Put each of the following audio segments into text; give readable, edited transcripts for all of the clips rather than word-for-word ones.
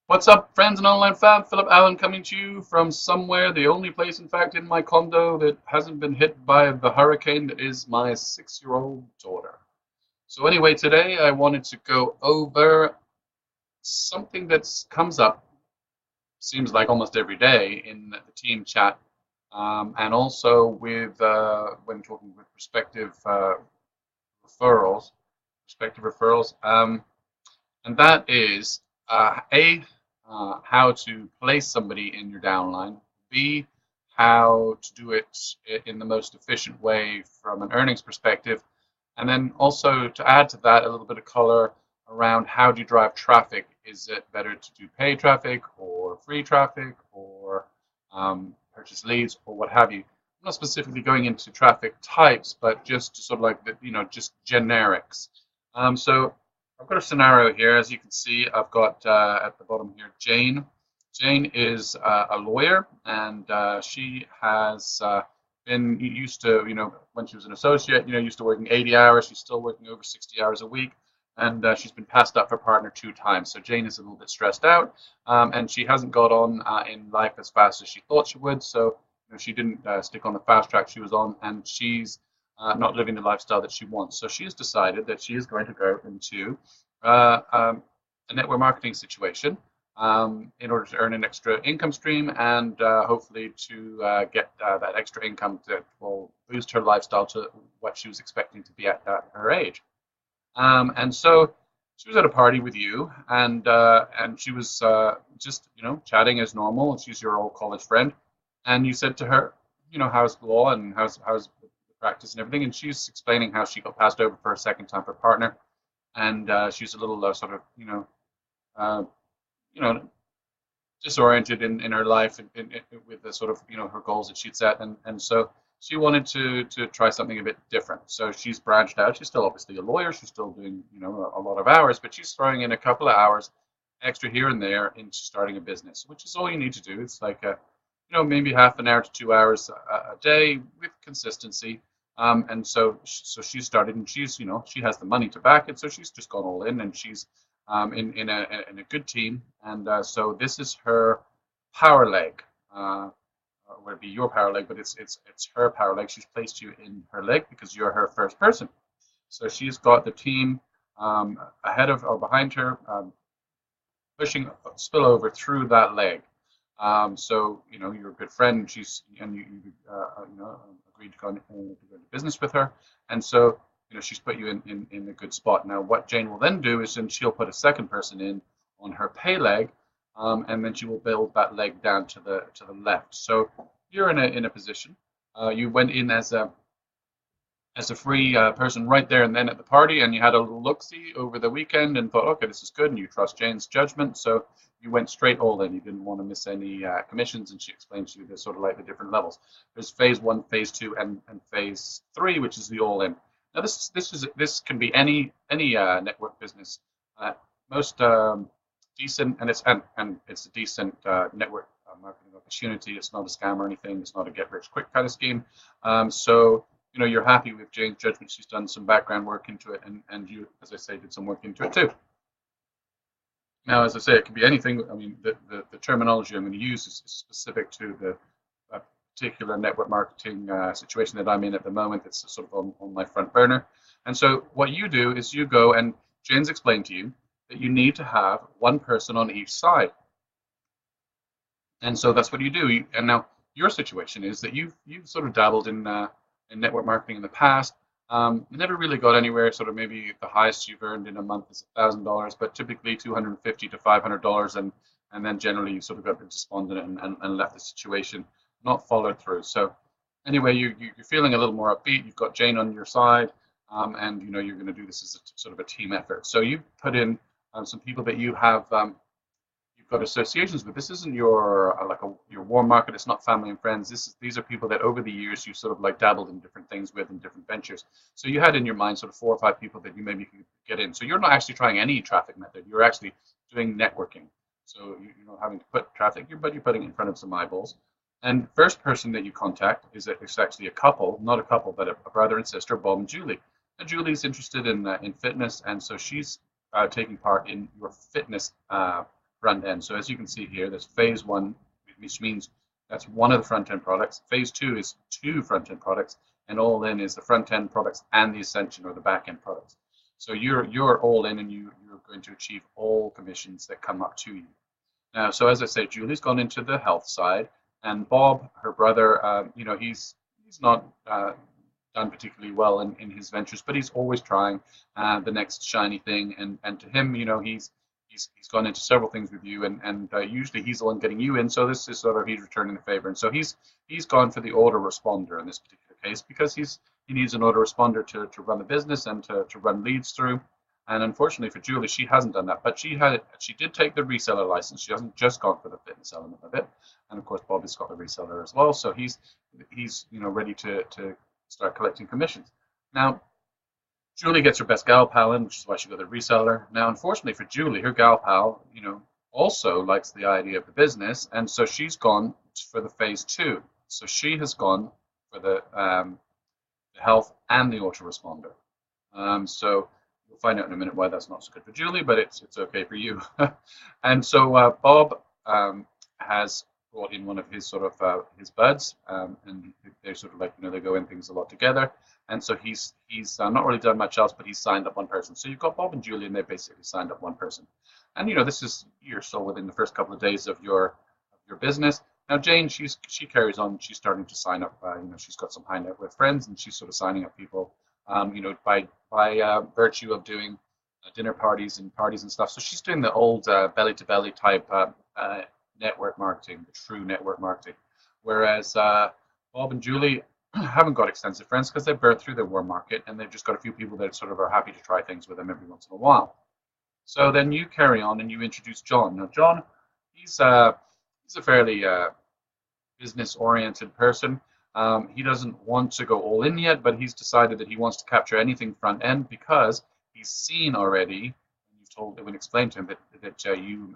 What's up, friends and online fam? Philip Allen coming to you from somewhere, the only place, in fact, in my condo that hasn't been hit by the hurricane that is my 6-year-old daughter. So, anyway, today I wanted to go over something that comes up, seems like almost every day in the team chat, and also with when talking with referrals, prospective referrals. And that is how to place somebody in your downline, B, how to do it in the most efficient way from an earnings perspective, and then also to add to that a little bit of color around how do you drive traffic. Is it better to do paid traffic or free traffic or purchase leads or what have you? I'm not specifically going into traffic types, but just sort of like just generics. So I've got a scenario here. As you can see, I've got at the bottom here Jane. Jane is a lawyer, and she has been used to, when she was an associate, used to working 80 hours. She's still working over 60 hours a week, and she's been passed up for partner 2 times. So Jane is a little bit stressed out, and she hasn't got on in life as fast as she thought she would. So she didn't stick on the fast track she was on, and she's not living the lifestyle that she wants. So she has decided that she is going to go into uh, um, a network marketing situation in order to earn an extra income stream and hopefully to get that extra income that will boost her lifestyle to what she was expecting to be at her age. And so she was at a party with you, and she was just chatting as normal. She's your old college friend, and you said to her, how's the law and how's the practice and everything, and she's explaining how she got passed over for a second time for partner, and she's a little sort of uh, you know disoriented in her life with the sort of her goals that she'd set, and so she wanted to try something a bit different. So she's branched out. She's still obviously a lawyer. She's still doing a lot of hours, but she's throwing in a couple of hours extra here and there into starting a business, which is all you need to do. It's like maybe half an hour to 2 hours a day with consistency. And so she started, and she has the money to back it, so she's just gone all in, and she's in a good team, and so this is her power leg. Or would it be your power leg, but it's her power leg. She's placed you in her leg because you're her first person. So she's got the team ahead of or behind her, pushing spillover through that leg. So you're a good friend, and you agreed to go into business with her, and so she's put you in a good spot. Now, what Jane will then do is then she'll put a second person in on her pay leg, and then she will build that leg down to the left. So you're in a position. You went in as a free person right there and then at the party, and you had a little look-see over the weekend and thought, okay, this is good, and you trust Jane's judgment, so you went straight all in. You didn't want to miss any commissions, and she explained to you the sort of like the different levels. There's phase one, phase two, and phase three, which is the all-in. Now this can be any network business. Most decent, and it's a decent network marketing opportunity. It's not a scam or anything. It's not a get-rich-quick kind of scheme. So you're happy with Jane's judgment. She's done some background work into it, and you, as I say, did some work into it too. Now, as I say, it can be anything. I mean, the terminology I'm going to use is specific to the particular network marketing situation that I'm in at the moment. It's sort of on my front burner. And so what you do is you go, and Jane's explained to you that you need to have one person on each side. And so that's what you do. And now your situation is that you've sort of dabbled in network marketing in the past. Never really got anywhere. Sort of maybe the highest you've earned in a month is $1,000, but typically $250 to $500, and then generally you sort of got despondent and left the situation, not followed through. So anyway, you're feeling a little more upbeat. You've got Jane on your side, and you're going to do this as a sort of a team effort. So you put in some people that you have. You've got associations with. This isn't your your warm market. It's not family and friends. These are people that over the years you sort of like dabbled in different things with and different ventures. So you had in your mind sort of 4 or 5 people that you maybe could get in. So you're not actually trying any traffic method. You're actually doing networking. So having to put traffic, but you're putting it in front of some eyeballs. And first person that you contact is actually a couple, not a couple, but a brother and sister, Bob and Julie. And Julie's interested in fitness, and so she's taking part in your fitness front end. So as you can see here, there's phase one, which means that's one of the front end products. Phase two is two front end products, and all in is the front end products and the ascension or the back end products. So you're all in, and you're going to achieve all commissions that come up to you. Now, so as I say, Julie's gone into the health side, and Bob, her brother, he's not done particularly well in his ventures, but he's always trying the next shiny thing. And to him, he's gone into several things with you, and usually he's the one getting you in. So this is sort of he's returning the favor, and so he's gone for the autoresponder in this particular case because he needs an autoresponder to run the business and to run leads through. And unfortunately for Julie, she hasn't done that, but she did take the reseller license. She hasn't just gone for the fitness element of it. And of course, Bob has got the reseller as well, so he's ready to start collecting commissions. Now, Julie gets her best gal pal in, which is why she got the reseller. Now, unfortunately for Julie, her gal pal, also likes the idea of the business, and so she's gone for the phase two. So she has gone for the health and the autoresponder. So we'll find out in a minute why that's not so good for Julie, but it's okay for you. And so Bob has brought in one of his sort of his buds, and they're sort of like they go in things a lot together. And so he's not really done much else, but he's signed up one person. So you've got Bob and Julie, and they basically signed up one person. And this is you're still within the first couple of days of your business. Now Jane, she carries on. She's starting to sign up. She's got some high net worth friends, and she's sort of signing up people. By virtue of doing dinner parties and stuff. So she's doing the old belly to belly type network marketing, the true network marketing. Whereas Bob and Julie haven't got extensive friends because they've burnt through their warm market, and they've just got a few people that sort of are happy to try things with them every once in a while. So then you carry on and you introduce John. Now John, he's a fairly business-oriented person. He doesn't want to go all in yet, but he's decided that he wants to capture anything front end because he's seen already, and when explained to him that you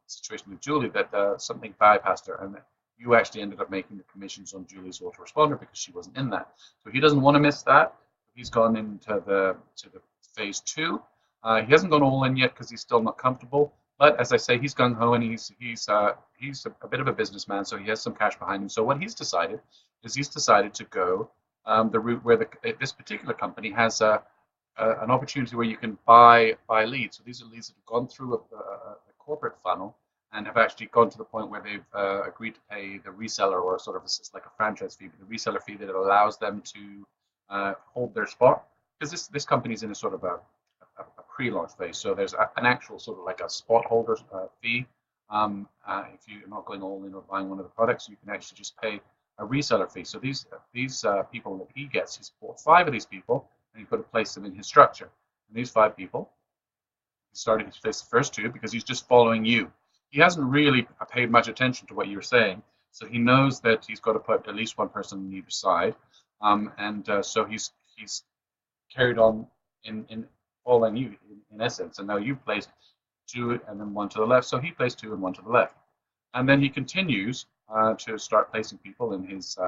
situation with Julie, that something bypassed her, and that you actually ended up making the commissions on Julie's autoresponder because she wasn't in that. So he doesn't want to miss that. He's gone into the phase two. He hasn't gone all in yet because he's still not comfortable. But as I say, he's gung ho, and he's a bit of a businessman, so he has some cash behind him. So what he's decided to go the route where this particular company has an opportunity where you can buy leads. So these are leads that have gone through a corporate funnel and have actually gone to the point where they've agreed to pay the reseller, or sort of like a franchise fee, but the reseller fee that allows them to hold their spot. Because this company's in a sort of a pre-launch phase, so there's an actual sort of like a spot holder fee. If you're not going all in or buying one of the products, you can actually just pay a reseller fee. So these people that he gets, he's bought 5 of these people, and he's got to place them in his structure. And these 5 people, he started to place the first 2 because he's just following you. He hasn't really paid much attention to what you're saying, so he knows that he's got to put at least one person on either side, so he's carried on in following you in essence. And now you've placed 2 and then 1 to the left, so he placed 2 and 1 to the left, and then he continues to start placing people in his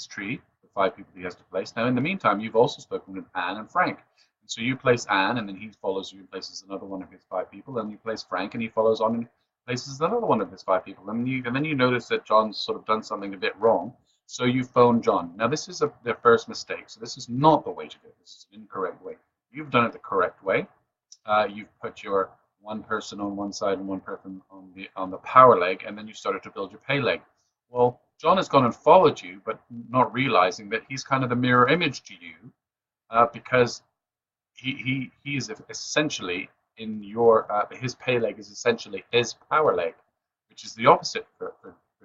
tree, the 5 people he has to place. Now in the meantime, you've also spoken with Anne and Frank. And so you place Anne, and then he follows you and places another one of his 5 people, and you place Frank, and he follows on and places another one of his 5 people, and then you notice that John's sort of done something a bit wrong, so you phone John. Now this is their first mistake, so this is not the way to do it. This is an incorrect way. You've done it the correct way. You've put your one person on one side and one person on the power leg, and then you started to build your pay leg. Well, John has gone and followed you, but not realizing that he's kind of the mirror image to you, because he is essentially in your his pay leg is essentially his power leg, which is the opposite for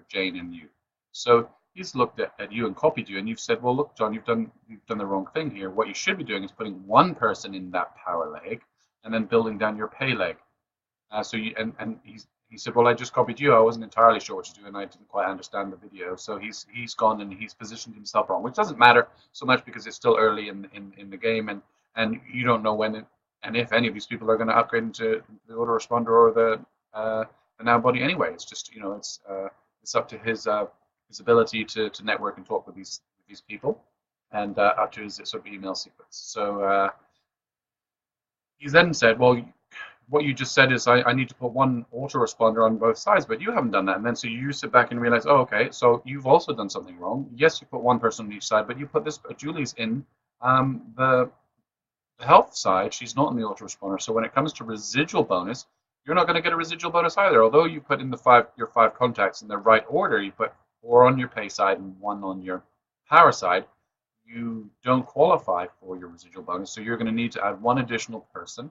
Jane and you. So he's looked at you and copied you, and you've said, well, look, John, you've done the wrong thing here. What you should be doing is putting one person in that power leg and then building down your pay leg. He said, well, I just copied you. I wasn't entirely sure what to do, and I didn't quite understand the video. So he's gone and he's positioned himself wrong, which doesn't matter so much because it's still early in the game, and you don't know when and if any of these people are going to upgrade into the autoresponder or the now body anyway. It's just it's up to his ability to network and talk with these people, and up to his sort of email sequence. So he then said, well, what you just said is I need to put one autoresponder on both sides, but you haven't done that. And then so you sit back and realize, oh, okay, so you've also done something wrong. Yes, you put one person on each side, but you put this, Julie's in the health side. She's not in the autoresponder. So when it comes to residual bonus, you're not going to get a residual bonus either. Although you put in your five contacts in the right order, you put 4 on your pay side and 1 on your power side, you don't qualify for your residual bonus. So you're going to need to add one additional person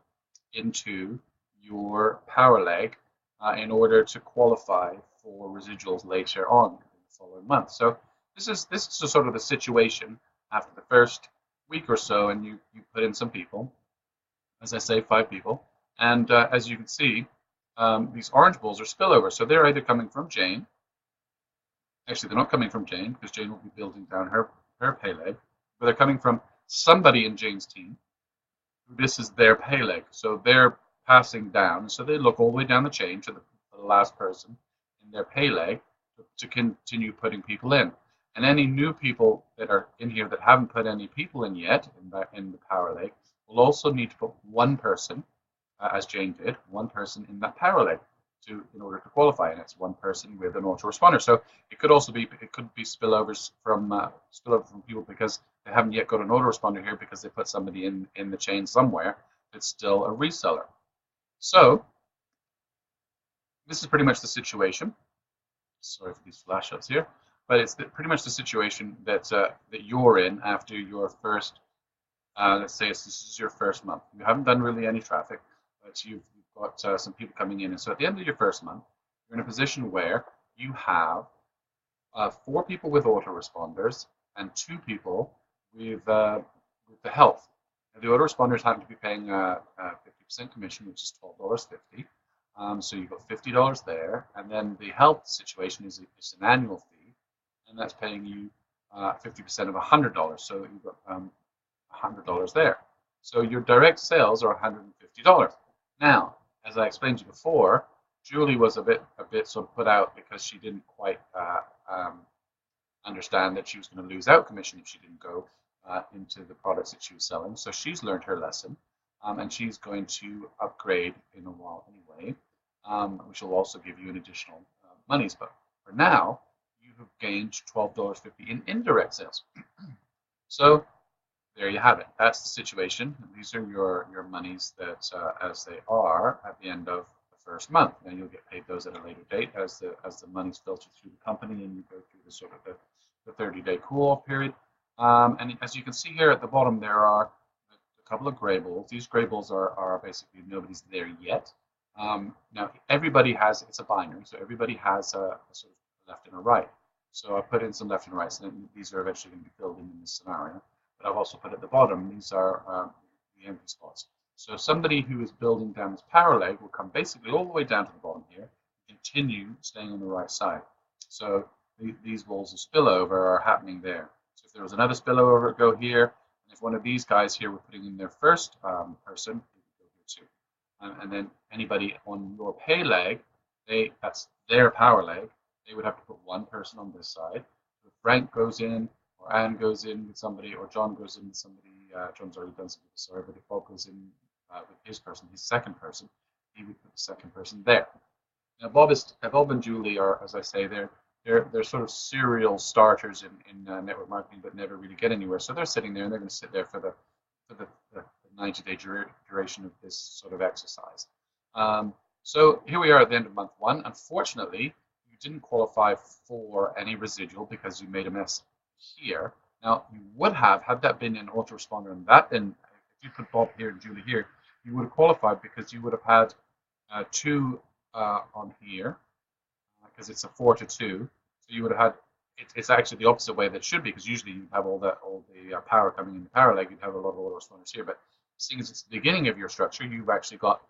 into your power leg in order to qualify for residuals later on in the following month. So this is sort of the situation after the first week or so, and you put in some people, as I say, 5 people, and as you can see, these orange balls are spillover. So they're either coming from Jane. Actually, they're not coming from Jane because Jane will be building down her pay leg, but they're coming from somebody in Jane's team. This is their pay leg, so they're passing down. So they look all the way down the chain to the last person in their pay leg to continue putting people in. And any new people that are in here that haven't put any people in yet in the power leg will also need to put one person, as Jane did, one person in that power leg in order to qualify, and it's one person with an autoresponder. So it could be spillovers from people because they haven't yet got an autoresponder here because they put somebody in the chain somewhere that's still a reseller. So this is pretty much the situation. Sorry for these flash ups here, but it's pretty much the situation that you're in after your first. Let's say this is your first month. You haven't done really any traffic, but you've got some people coming in, and so at the end of your first month, you're in a position where you have 4 people with autoresponders and 2 people with the health. Now, the autoresponders happen to be paying 50% commission, which is $12.50. So you've got $50 there, and then the health situation is an annual fee, and that's paying you 50% of $100. So you've got $100 there. So your direct sales are $150. Now, as I explained to you before, Julie was a bit sort of put out because she didn't quite understand that she was going to lose out commission if she didn't go into the products that she was selling. So she's learned her lesson, and she's going to upgrade in a while anyway, which will also give you an additional monies. But for now, you have gained $12.50 in indirect sales. So there you have it. That's the situation. These are your monies that as they are at the end of the first month. And you'll get paid those at a later date as the monies filter through the company and you go through the sort of the 30-day cool-off period. And as you can see here at the bottom, there are a couple of gray balls. These gray balls are basically nobody's there yet. Now everybody has, it's a binary, so everybody has a sort of left and a right. So I put in some left and rights, and these are eventually going to be filled in this scenario. But I've also put at the bottom, these are the empty spots. So somebody who is building down this power leg will come basically all the way down to the bottom here, continue staying on the right side. So these balls of spillover are happening there. So if there was another spillover, it would go here. And if one of these guys here were putting in their first person, it would go here too. And then anybody on your pay leg, that's their power leg, they would have to put one person on this side. If Frank goes in, or Anne goes in with somebody, or John goes in with somebody, John's already done something, sorry, but if Bob goes in with his person, his second person, he would put the second person there. Now Bob and Julie are, as I say, they're sort of serial starters in network marketing, but never really get anywhere. So they're sitting there, and they're going to sit there for the 90-day duration of this sort of exercise. So here we are at the end of month 1. Unfortunately, you didn't qualify for any residual because you made a mess here. Now, you would have, had that been an autoresponder and that, then if you put Bob here and Julie here, you would have qualified because you would have had 2 on here, because it's a 4 to 2. So you would have had, it's actually the opposite way that should be, because usually you have all the power coming in the power leg, you'd have a lot of autoresponders here. But seeing as it's the beginning of your structure, you've actually got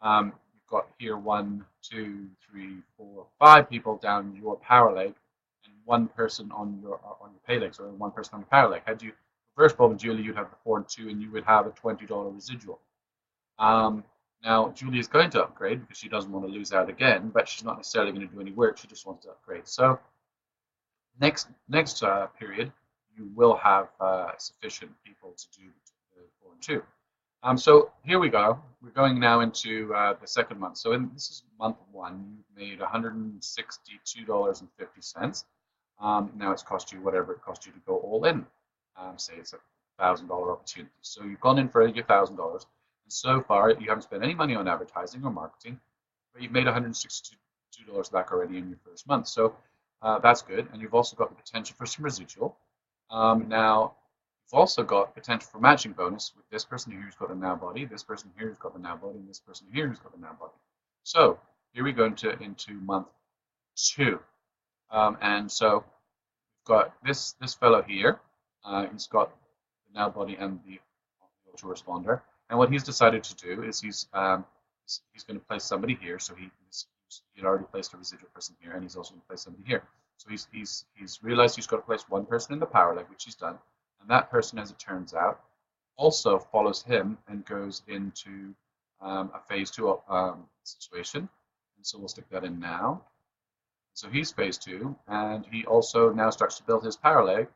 you've got here 1, 2, 3, 4, 5 people down your power leg, and 1 person on your pay leg, or 1 person on your power leg. Had you reversed Bob and Julie, you'd have the 4 and 2, and you would have a $20 residual. Now Julie is going to upgrade because she doesn't want to lose out again, but she's not necessarily going to do any work. She just wants to upgrade. So next period, you will have sufficient people to do the 4 and 2. So here we go. We're going now into the second month. So this is month one. You've made $162.50. Now it's cost you whatever it cost you to go all in. Say it's $1,000 opportunity. So you've gone in for your $1,000, and so far you haven't spent any money on advertising or marketing, but you've made $162 back already in your first month. So that's good, and you've also got the potential for some residual. Now you've also got potential for matching bonus with this person here who's got a now body, this person here who's got the now body, and this person here who's got the now body. So here we go into month two. And so we've got this fellow here. He's got the now body and the autoresponder. And what he's decided to do is he's going to place somebody here. So he'd already placed a residual person here, and he's also going to place somebody here. So he's realized he's got to place one person in the power leg, which he's done. And that person, as it turns out, also follows him and goes into a phase two situation. And so we'll stick that in now. So he's phase two, and he also now starts to build his power leg,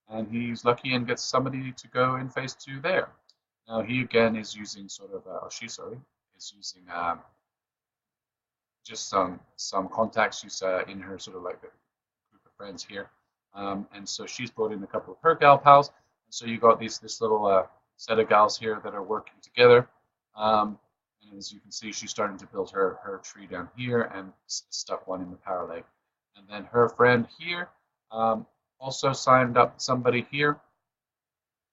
and he's lucky and gets somebody to go in phase two there. Now he again is using sort of, or she, sorry, is using just some contacts. She's in her sort of like a group of friends here, and so she's brought in a couple of her gal pals, and so you got this little set of gals here that are working together. And as you can see, she's starting to build her tree down here and stuck one in the power leg. And then her friend here also signed up somebody here.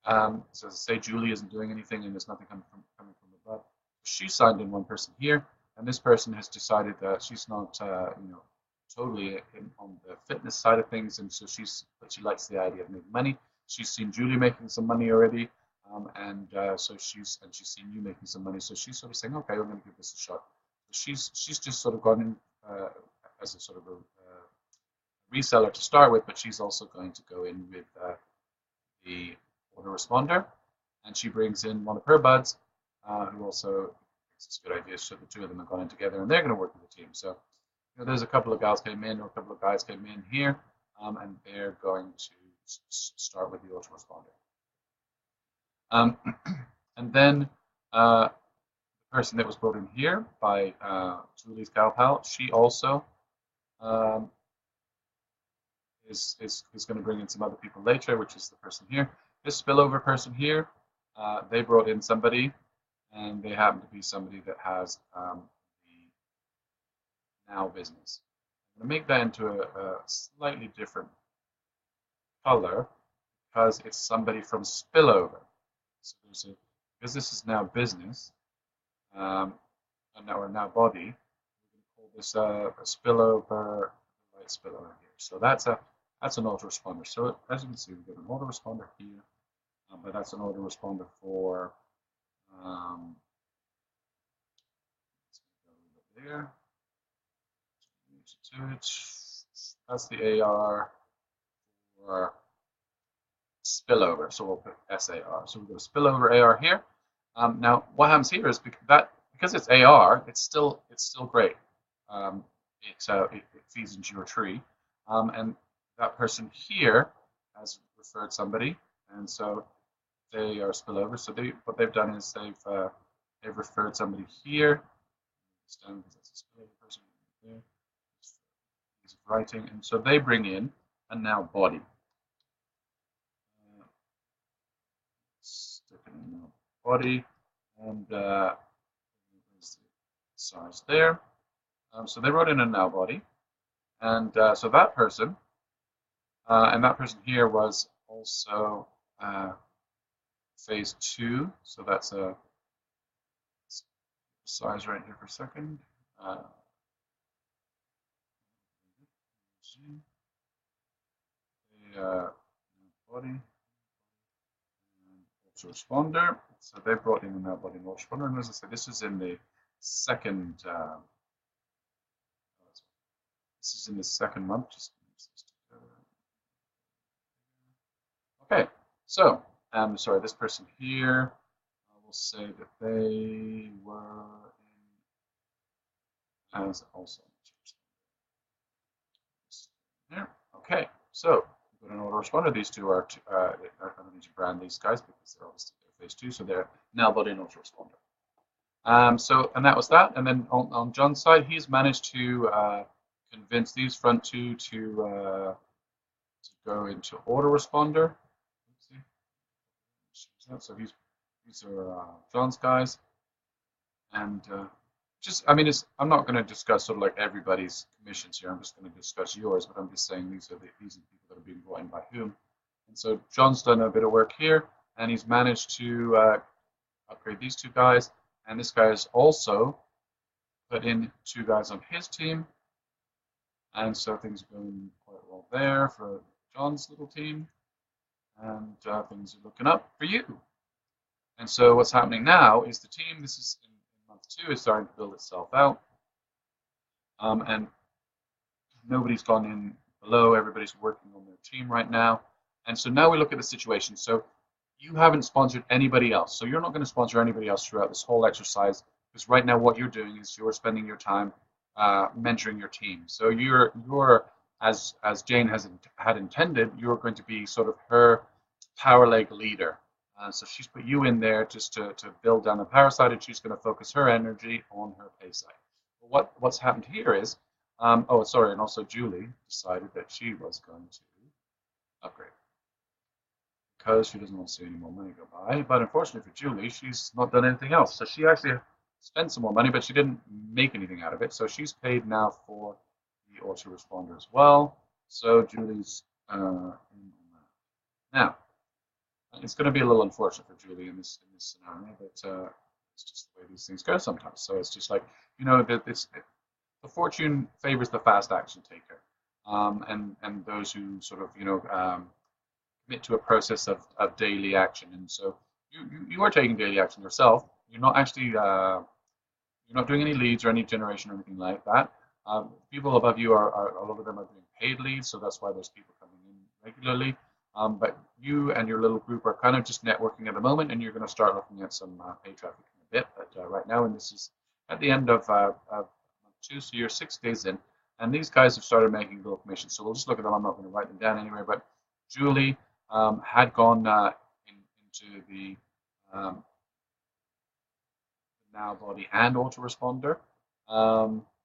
So as I say, Julie isn't doing anything, and there's nothing coming from above. She signed in one person here, and this person has decided that she's not, totally on the fitness side of things, and so but she likes the idea of making money. She's seen Julie making some money already. So she's seen you making some money, so she's sort of saying, okay, we're going to give this a shot. So she's just sort of gone in as a sort of a reseller to start with, but she's also going to go in with the autoresponder, and she brings in one of her buds, who also thinks it's a good idea. So the two of them have gone in together, and they're going to work with the team. So there's a couple of gals came in, or a couple of guys came in here, and they're going to start with the autoresponder. And then the person that was brought in here by Julie's gal pal, she also is going to bring in some other people later, which is the person here. This spillover person here, they brought in somebody, and they happen to be somebody that has the now business. I'm going to make that into a slightly different color because it's somebody from spillover. So because this is now business, and now body, we're going to call this a spillover, light spillover here. So that's an autoresponder. So as you can see, we've got an autoresponder here, but that's an autoresponder for there. That's the AR for spillover, so we'll put SAR. So we've got a spillover AR here. Now, what happens here is because it's AR, it's still great. It feeds into your tree, and that person here has referred somebody, and so they are spillover. So what they've done is they've referred somebody here. Because that's a spillover person there. He's writing, and so they bring in a now body. Stick it in the body, and there's the size there. So they wrote in a now body, and so that person, and that person here was also phase two. So that's a size right here for a second. The body. Responder. So they brought in a body responder, and as I said, this is in the second. This is in the second month. Just okay. So, sorry, this person here. I will say that they were in as also there. Okay. So. An autoresponder. These two are I don't need to brand these guys because they're obviously phase 2, so they're now body and autoresponder. And that was that. And then on John's side, he's managed to convince these front two to go into autoresponder. So these are John's guys, and I mean, I'm not going to discuss sort of like everybody's commissions here. I'm just going to discuss yours, but I'm just saying these are the people that are being brought in by whom. And so John's done a bit of work here, and he's managed to upgrade these two guys. And this guy has also put in 2 guys on his team. And so things are going quite well there for John's little team. And things are looking up for you. And so what's happening now is the team, this is in month 2, is starting to build itself out. And nobody's gone in below. Everybody's working on their team right now. And so now we look at the situation. So you haven't sponsored anybody else. So you're not going to sponsor anybody else throughout this whole exercise, because right now what you're doing is you're spending your time mentoring your team. So you're as Jane had intended, you're going to be sort of her power leg leader. So she's put you in there just to build down the power side, and she's going to focus her energy on her pay side. What's happened here is, and also Julie decided that she was going to upgrade, because she doesn't want to see any more money go by. But unfortunately for Julie, she's not done anything else. So she actually spent some more money, but she didn't make anything out of it. So she's paid now for the autoresponder as well. So Julie's in on that. Now, it's going to be a little unfortunate for Julie in this scenario, but it's just the way these things go sometimes. So it's just like, you know, the fortune favors the fast action taker, and those who sort of, you know, commit to a process of daily action. And so you are taking daily action yourself. You're not actually you're not doing any leads or any generation or anything like that. People above you are a lot of them are doing paid leads, so that's why there's people coming in regularly. But you and your little group are kind of just networking at the moment, and you're going to start looking at some paid traffic in a bit. But right now, and this is at the end of month 2, so you're 6 days in, and these guys have started making little commissions. So we'll just look at them. I'm not going to write them down anyway. But Julie had gone into the now body and autoresponder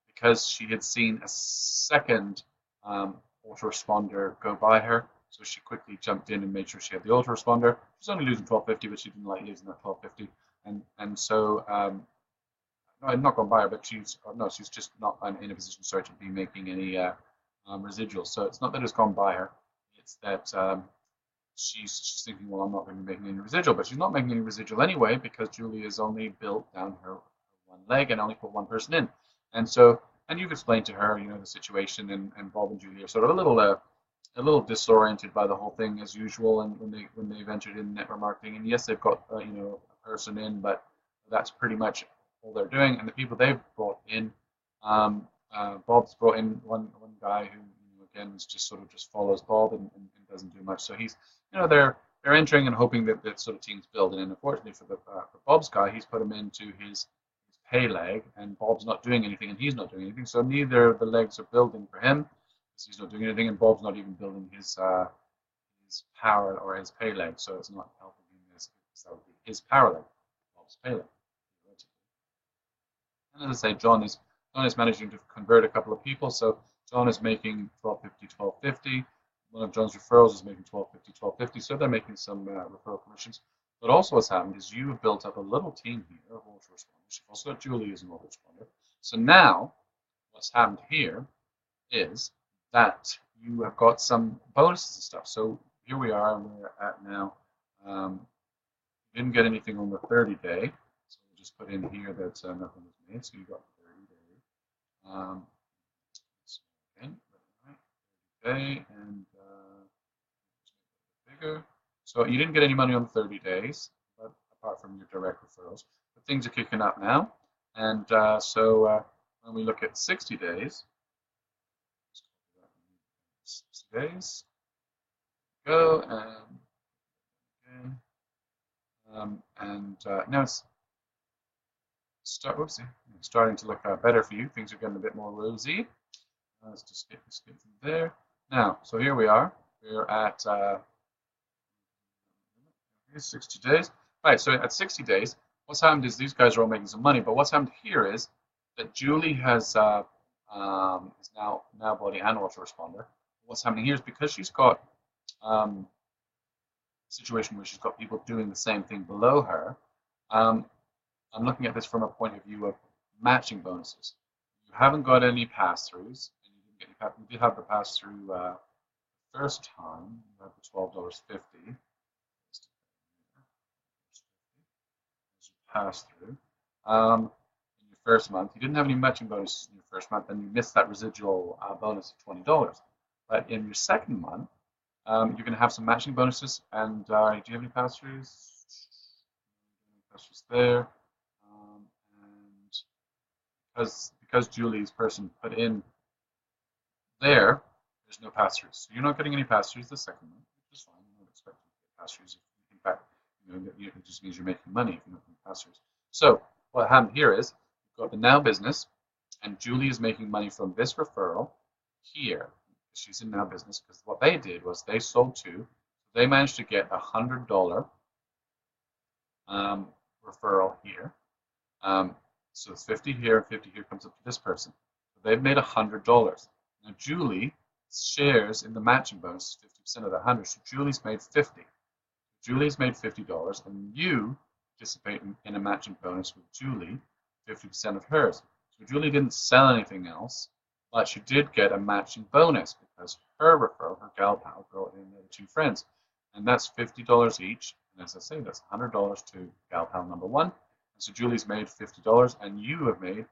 because she had seen a second autoresponder go by her. So she quickly jumped in and made sure she had the autoresponder. She's only losing 1250, but she didn't like losing that 1250. And so, no, I'd not gone by her, but she's just not in a position, sorry, to be making any residuals. So it's not that it's gone by her. It's that she's thinking, well, I'm not going to be making any residual, but she's not making any residual anyway, because Julie has only built down her one leg and only put one person in. And so, and you've explained to her, you know, the situation, and Bob and Julie are sort of a little disoriented by the whole thing as usual, and when they've entered in network marketing, and yes, they've got you know, a person in, but that's pretty much all they're doing. And the people they've brought in, Bob's brought in one guy who, you know, again, is just sort of just follows Bob and doesn't do much. So he's, you know, they're entering and hoping that sort of team's building. And unfortunately for Bob's guy, he's put him into his pay leg, and Bob's not doing anything, and he's not doing anything. So neither of the legs are building for him. He's not doing anything, and Bob's not even building his power or his pay leg, so it's not helping him. That would be his power leg, Bob's pay leg. And as I say, John is managing to convert a couple of people. So John is making 1250, 1250. One of John's referrals is making 1250, 1250. So they're making some referral commissions. But also what's happened is you have built up a little team here of autoresponders. You've also got Julie as an autoresponder. So now what's happened here is that you have got some bonuses and stuff. So here we are, and we're at now, you didn't get anything on the 30-day, so we'll just put in here that nothing was made, so you got 30 days. Okay, and bigger. So you didn't get any money on the 30 days, but apart from your direct referrals. But things are kicking up now, and so when we look at 60 days, 60 days, go, and now it's starting to look better for you. Things are getting a bit more rosy. Let's just skip from there. Now, so here we are. We're at 60 days. Right, so at 60 days, what's happened is these guys are all making some money, but what's happened here is that Julie is now body and autoresponder. What's happening here is because she's got a situation where she's got people doing the same thing below her. Um, I'm looking at this from a point of view of matching bonuses. You haven't got any pass-throughs, and you did have the pass-through first time. You had the $12.50 pass-through in your first month. You didn't have any matching bonuses in your first month, and you missed that residual bonus of $20. But in your second month, you're going to have some matching bonuses. And do you have any pass-throughs? Pass-throughs there. And because Julie's person put in there's no pass-throughs. So you're not getting any pass-throughs the second month, which is fine. You're not expecting to get pass-throughs. In fact, it just means you're making money if you're not getting pass-throughs. So what happened here is you've got the Now Business, and Julie is making money from this referral here. She's in Now Business because what they did was they sold two. They managed to get $100 referral here. So it's 50 here and 50 here comes up to this person. So they've made $100. Now Julie shares in the matching bonus 50% of that 100. So Julie's made 50. Julie's made $50, and you participate in a matching bonus with Julie, 50% of hers. So Julie didn't sell anything else, but she did get a matching bonus because her referral, her gal pal, brought in the other two friends, and that's $50 each. And as I say, that's $100 to gal pal number one. And so Julie's made $50, and you have made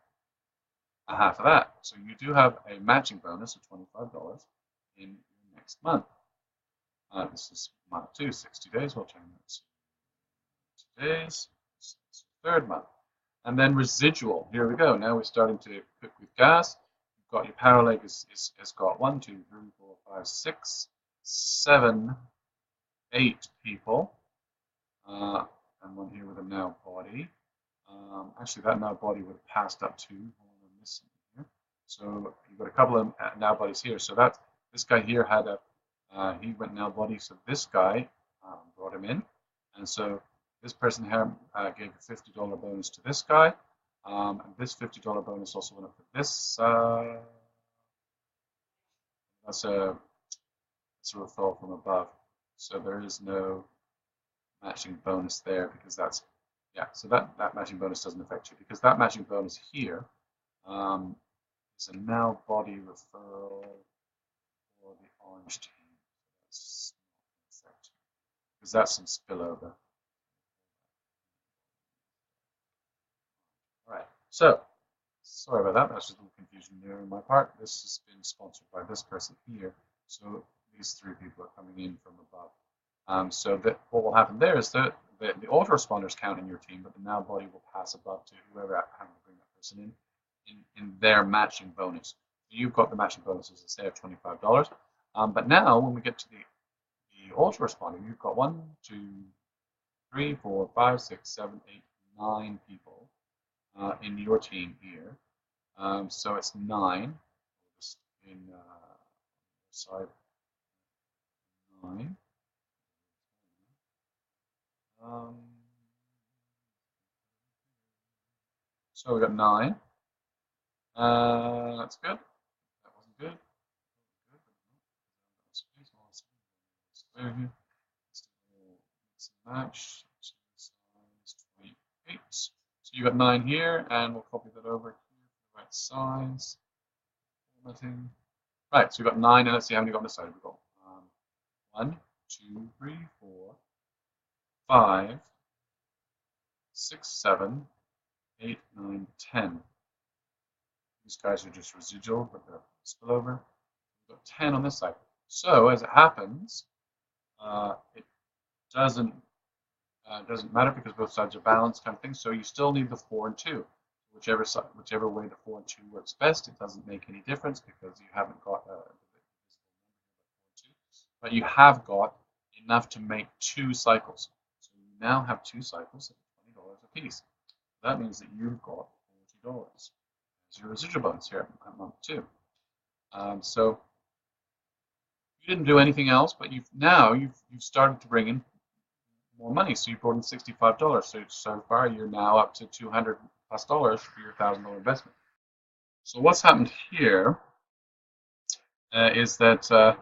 a half of that. So you do have a matching bonus of $25 in your next month. This is month 2, 60 days. We'll change that to days. Third month. And then residual. Here we go. Now we're starting to cook with gas. You've got your power leg has got 1, 2, 3, 4, 5, 6, 7, 8 people. And one here with a Now body. Actually, that Now body would have passed up to this here. So you've got a couple of Now bodies here. So that this guy here had he went Now body. So this guy brought him in, and so this person here gave a $50 bonus to this guy, and this $50 bonus also went up to this. That's a referral from above. So there is no matching bonus there because that's so that matching bonus doesn't affect you because that matching bonus here is a Now body referral for the orange team. That's not affect you because that's some spillover. All right. So sorry about that. That's just a little confusion there on my part. This has been sponsored by this person here. So these three people are coming in from above. So that what will happen there is that the autoresponders count in your team, but the Now body will pass above to whoever happened to bring that person in their matching bonus. You've got the matching bonuses, say, of $25. But now, when we get to the autoresponder, you've got 1, 2, 3, 4, 5, 6, 7, 8, 9 people in your team here. So it's 9. Just in side 9. So we got 9. That's good. That wasn't good. Here. Match. Size 28. So you got 9 here, and we'll copy that over here for the right size. Formatting. Right. So we've got 9, and let's see how many got on this side. We've got 1, 2, 3, 4, 5, 6, 7, 8, 9, 10. These guys are just residual, but they're spillover. We've got 10 on this side. So as it happens, it doesn't matter because both sides are balanced, kind of thing. So you still need the 4 and 2. Whichever way the 4 and 2 works best, it doesn't make any difference because you haven't got but you have got enough to make 2 cycles. So you now have 2 cycles at $20 a piece. That means that you've got $40 as your residual bonus here at month 2. So you didn't do anything else, but you've started to bring in more money. So you brought in $65. So far you're now up to $200+ for your $1,000 investment. So what's happened here is that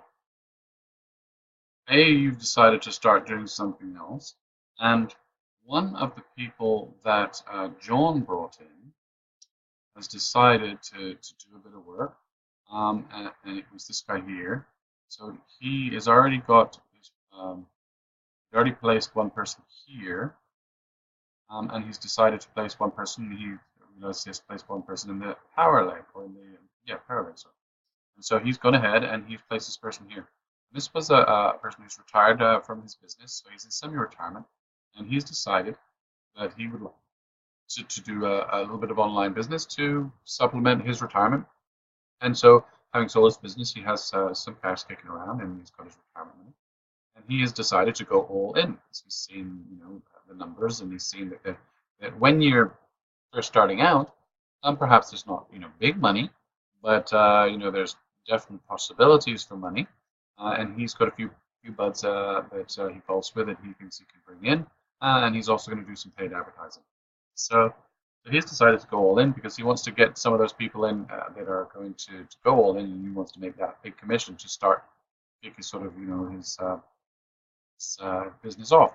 you've decided to start doing something else, and one of the people that John brought in has decided to do a bit of work, and it was this guy here. So he has already got, he already placed one person here, and he's decided to place one person. He realized he has placed one person in the power leg, or in the power leg. Sorry. And so he's gone ahead and he's placed this person here. This was a person who's retired from his business, so he's in semi-retirement, and he's decided that he would like to do a little bit of online business to supplement his retirement. And so, having sold his business, he has some cash kicking around, and he's got his retirement money. And he has decided to go all in. He's seen, the numbers, and he's seen that when you're first starting out, perhaps there's not, big money, but there's definite possibilities for money. And he's got a few buds that he falls with that he thinks he can bring in, and he's also going to do some paid advertising. So he's decided to go all in because he wants to get some of those people in that are going to go all in, and he wants to make that big commission to start kicking sort of his business off,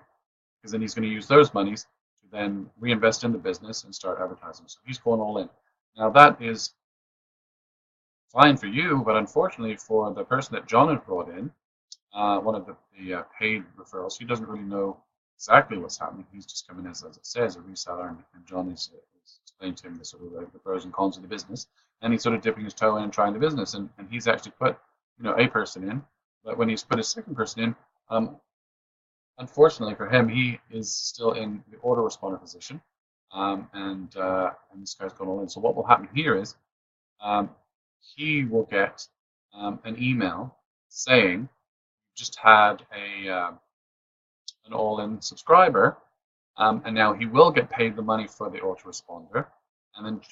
because then he's going to use those monies to then reinvest in the business and start advertising. So he's going all in. Now that is fine for you, but unfortunately for the person that John has brought in, one of the paid referrals, he doesn't really know exactly what's happening. He's just come in as it says, a reseller, and John is explaining to him the sort of the pros and cons of the business, and he's sort of dipping his toe in and trying the business, and he's actually put a person in, but when he's put his second person in, unfortunately for him, he is still in the autoresponder position, and this guy's gone all in. So what will happen here is he will get an email saying just had an all-in subscriber, and now he will get paid the money for the autoresponder. And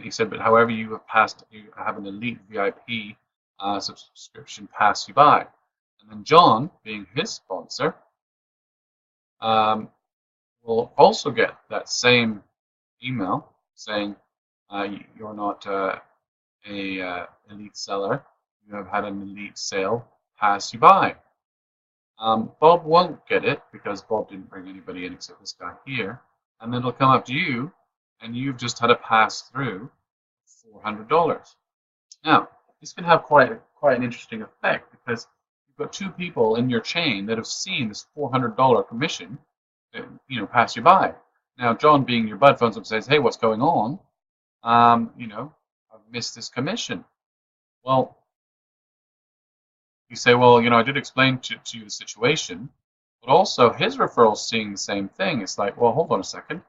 he said, but however you have an elite VIP subscription pass you by. And then John, being his sponsor, will also get that same email saying you're not a elite seller, you have had an elite sale pass you by. Bob won't get it because Bob didn't bring anybody in except this guy here, and then it'll come up to you, and you've just had a pass through $400. Now, this can have quite an interesting effect, because you've got two people in your chain that have seen this $400 commission pass you by. Now, John, being your bud, phones up and says, hey, what's going on? I've missed this commission. Well, you say, well, I did explain to you the situation, but also his referral's seeing the same thing. It's like, well, hold on a second.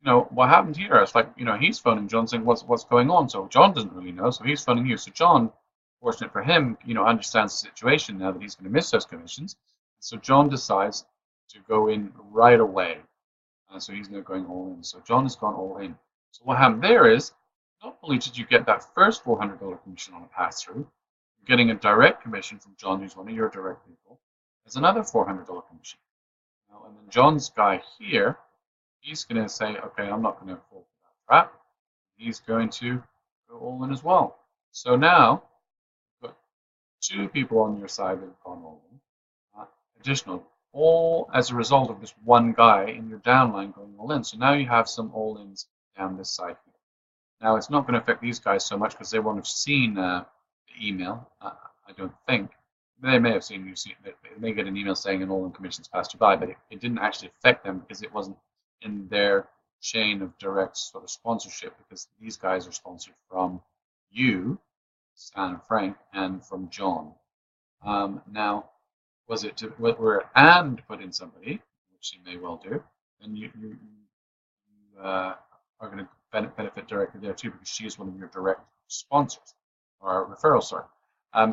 What happened here? It's like, he's phoning John saying, what's going on? So John doesn't really know, so he's phoning you. So John, fortunate for him, understands the situation now that he's going to miss those commissions. So John decides to go in right away. So he's now going all in. So John has gone all in. So what happened there is, not only did you get that first $400 commission on a pass-through, you're getting a direct commission from John, who's one of your direct people. There's another $400 commission. Now, and then John's guy here, he's going to say, okay, I'm not going to fall for that trap. He's going to go all in as well. So now, you've got two people on your side that have gone all in. Additional, all as a result of this one guy in your downline going all in. So now you have some all-ins down this side here. Now, it's not going to affect these guys so much because they won't have seen the email, I don't think. They may have seen they may get an email saying an all-in commissions passed you by, but it didn't actually affect them because it wasn't in their chain of direct sort of sponsorship, because these guys are sponsored from you, Stan and Frank, and from John. Now, was it were Anne to put in somebody, which she may well do, then you are going to benefit directly there too, because she is one of your direct sponsors, or referrals, sorry.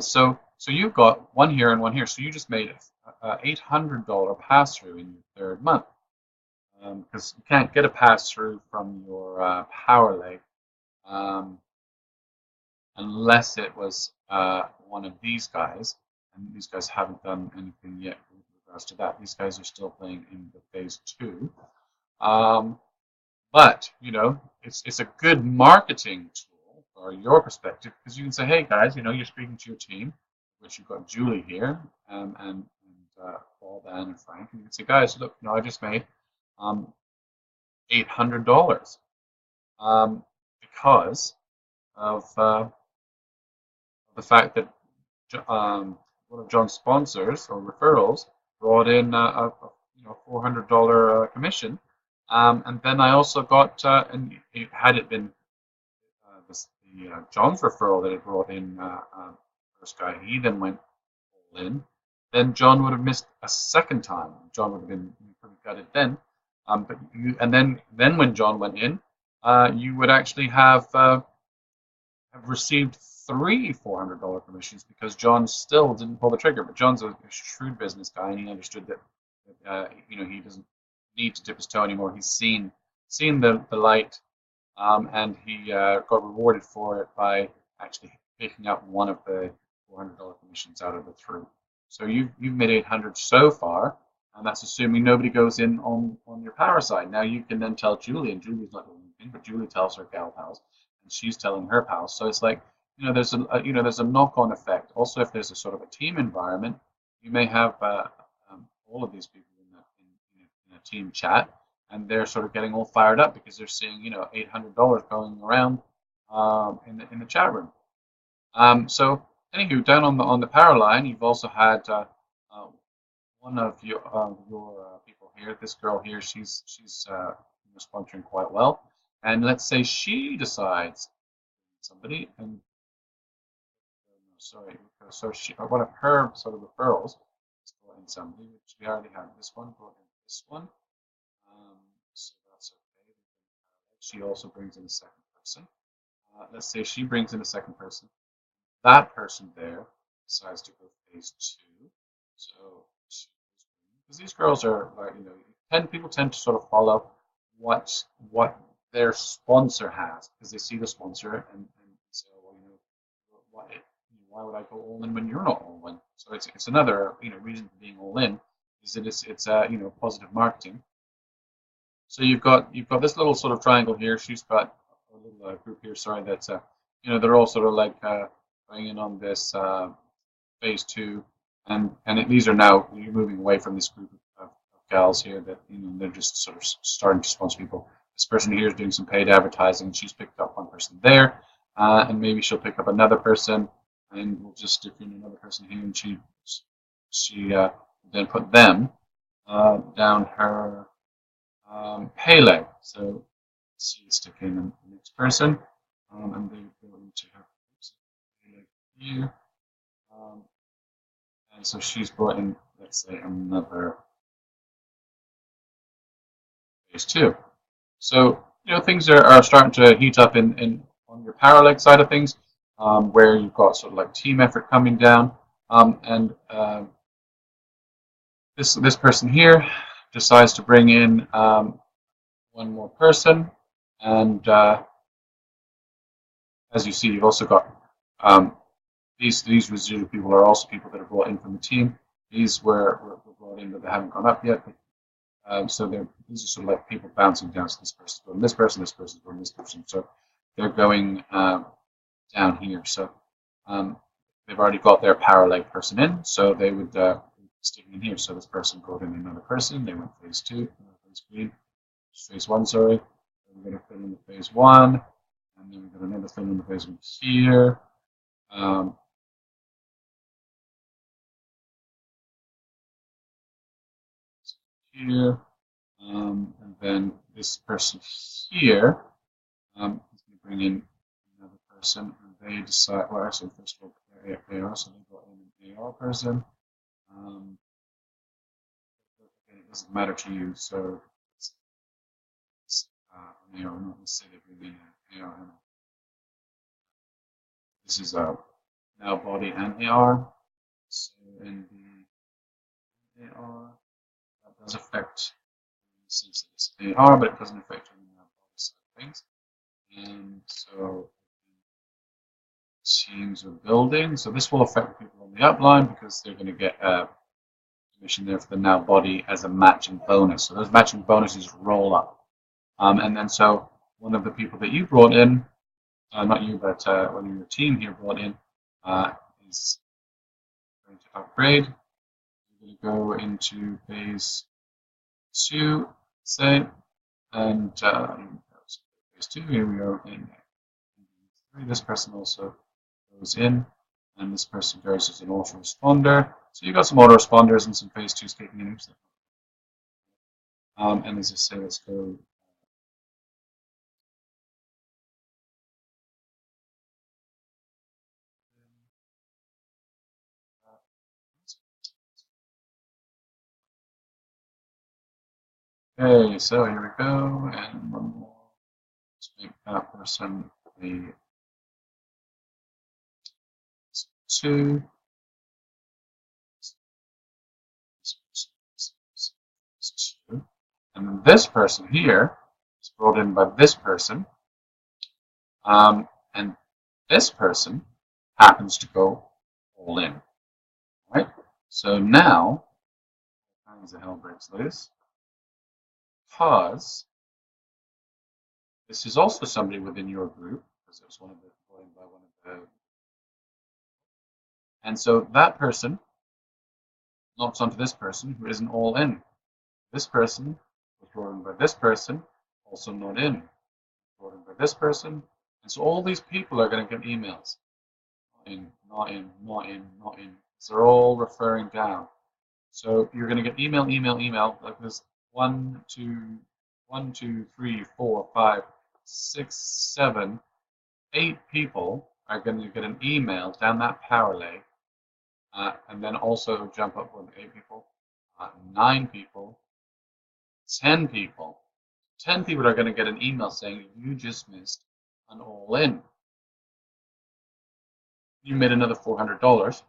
So you've got one here and one here. So you just made a $800 pass-through in your third month, because you can't get a pass-through from your power leg unless it was one of these guys, and these guys haven't done anything yet with regards to that. These guys are still playing in the phase 2. Um, but it's a good marketing tool for your perspective because you can say, hey guys, you're speaking to your team, which you've got Julie here, and Paul, Dan, and Frank, and you can say, guys, look, I just made $800 because of the fact that one of John's sponsors or referrals brought in a $400 commission, and then I also got, and had it been John's referral that had brought in first guy, he then went all in. Then John would have missed a second time. John would have been pretty gutted then. And then when John went in, you would actually have received 3 $400 commissions because John still didn't pull the trigger. But John's a shrewd business guy, and he understood that he doesn't need to dip his toe anymore. He's seen the light, and he got rewarded for it by actually picking up one of the $400 commissions out of the 3. So you've made 800 so far, and that's assuming nobody goes in on your power side. Now you can then tell Julie, and Julie's not going in, but Julie tells her gal pals, and she's telling her pals. So it's like there's a knock-on effect. Also, if there's a sort of a team environment, you may have all of these people in a team chat, and they're sort of getting all fired up because they're seeing $800 going around in the chat room. So anywho, down on the power line, you've also had one of your people here. This girl here, she's sponsoring quite well. And let's say she decides somebody, and so one of her sort of referrals is brought in somebody, which we already have. This one brought in this one, so that's okay. She also brings in a second person. Let's say she brings in a second person. That person there decides to go phase 2. So because these girls are like people tend to sort of follow what their sponsor has because they see the sponsor and say, well, why would I go all in when you're not all in? So it's another reason for being all in is that it's positive marketing. So you've got this little sort of triangle here. She's got a little group here. Sorry, that's they're all sort of like going in on this phase 2, and these are now you're moving away from this group of gals here that they're just sort of starting to sponsor people. This person here is doing some paid advertising. She's picked up one person there, and maybe she'll pick up another person, and we'll just stick in another person here, and she then put them down her pay leg. So let's stick in the next person, and they go into her pay leg here, and so she's brought in, let's say, another phase 2. So things are starting to heat up in on your power leg side of things, where you've got sort of like team effort coming down, and this person here decides to bring in one more person, and as you see, you've also got these residual people are also people that are brought in from the team. These were brought in, but they haven't gone up yet. So these are sort of like people bouncing down. So this person's going this person, this person's going this person. So they're going down here. So they've already got their power leg person in, so they would stick in here. So this person brought in another person. They went phase 2, phase 1. Sorry. Then we're going to fill in the phase 1, and then we've got another fill in the phase 1 here. Here, and then this person here is going to bring in another person, and they decide. Well, actually, first of all, they are, so they brought in an AR person. Again, it doesn't matter to you, so it's an AR. Let's say they bring in an AR. This is now body and AR. So in the AR. Does affect since it's AR, but it doesn't affect on the body side of things. And so teams are building. So this will affect people on the upline because they're going to get commission there for the now body as a matching bonus. So those matching bonuses roll up. And then so one of the people that you brought in, not you, but one of your team here brought in, is going to upgrade. We're going to go into phase 2, say, and phase 2, here we go in 3. This person also goes in, and this person goes as an autoresponder. So you've got some autoresponders and some phase 2s kicking in. And as I say, let's go. Okay, so here we go, and one more. Let's make that person the 2. And then this person here is brought in by this person, and this person happens to go all in, right? So now, all kinds of hell breaks loose, because this is also somebody within your group, because it was one of the brought in by one of the, and so that person knocks onto this person who isn't all in. This person was brought in by this person, also not in. Brought in by this person, and so all these people are going to get emails. Not in, not in, not in, not in. So they're all referring down. So you're going to get email, email, email. Like there's 1, 2, 3, 4, 5, 6, 7, 8 people are going to get an email down that power lay, and then also jump up with 8 people, 9 people, 10 people. 10 people are going to get an email saying you just missed an all-in. You made another $400,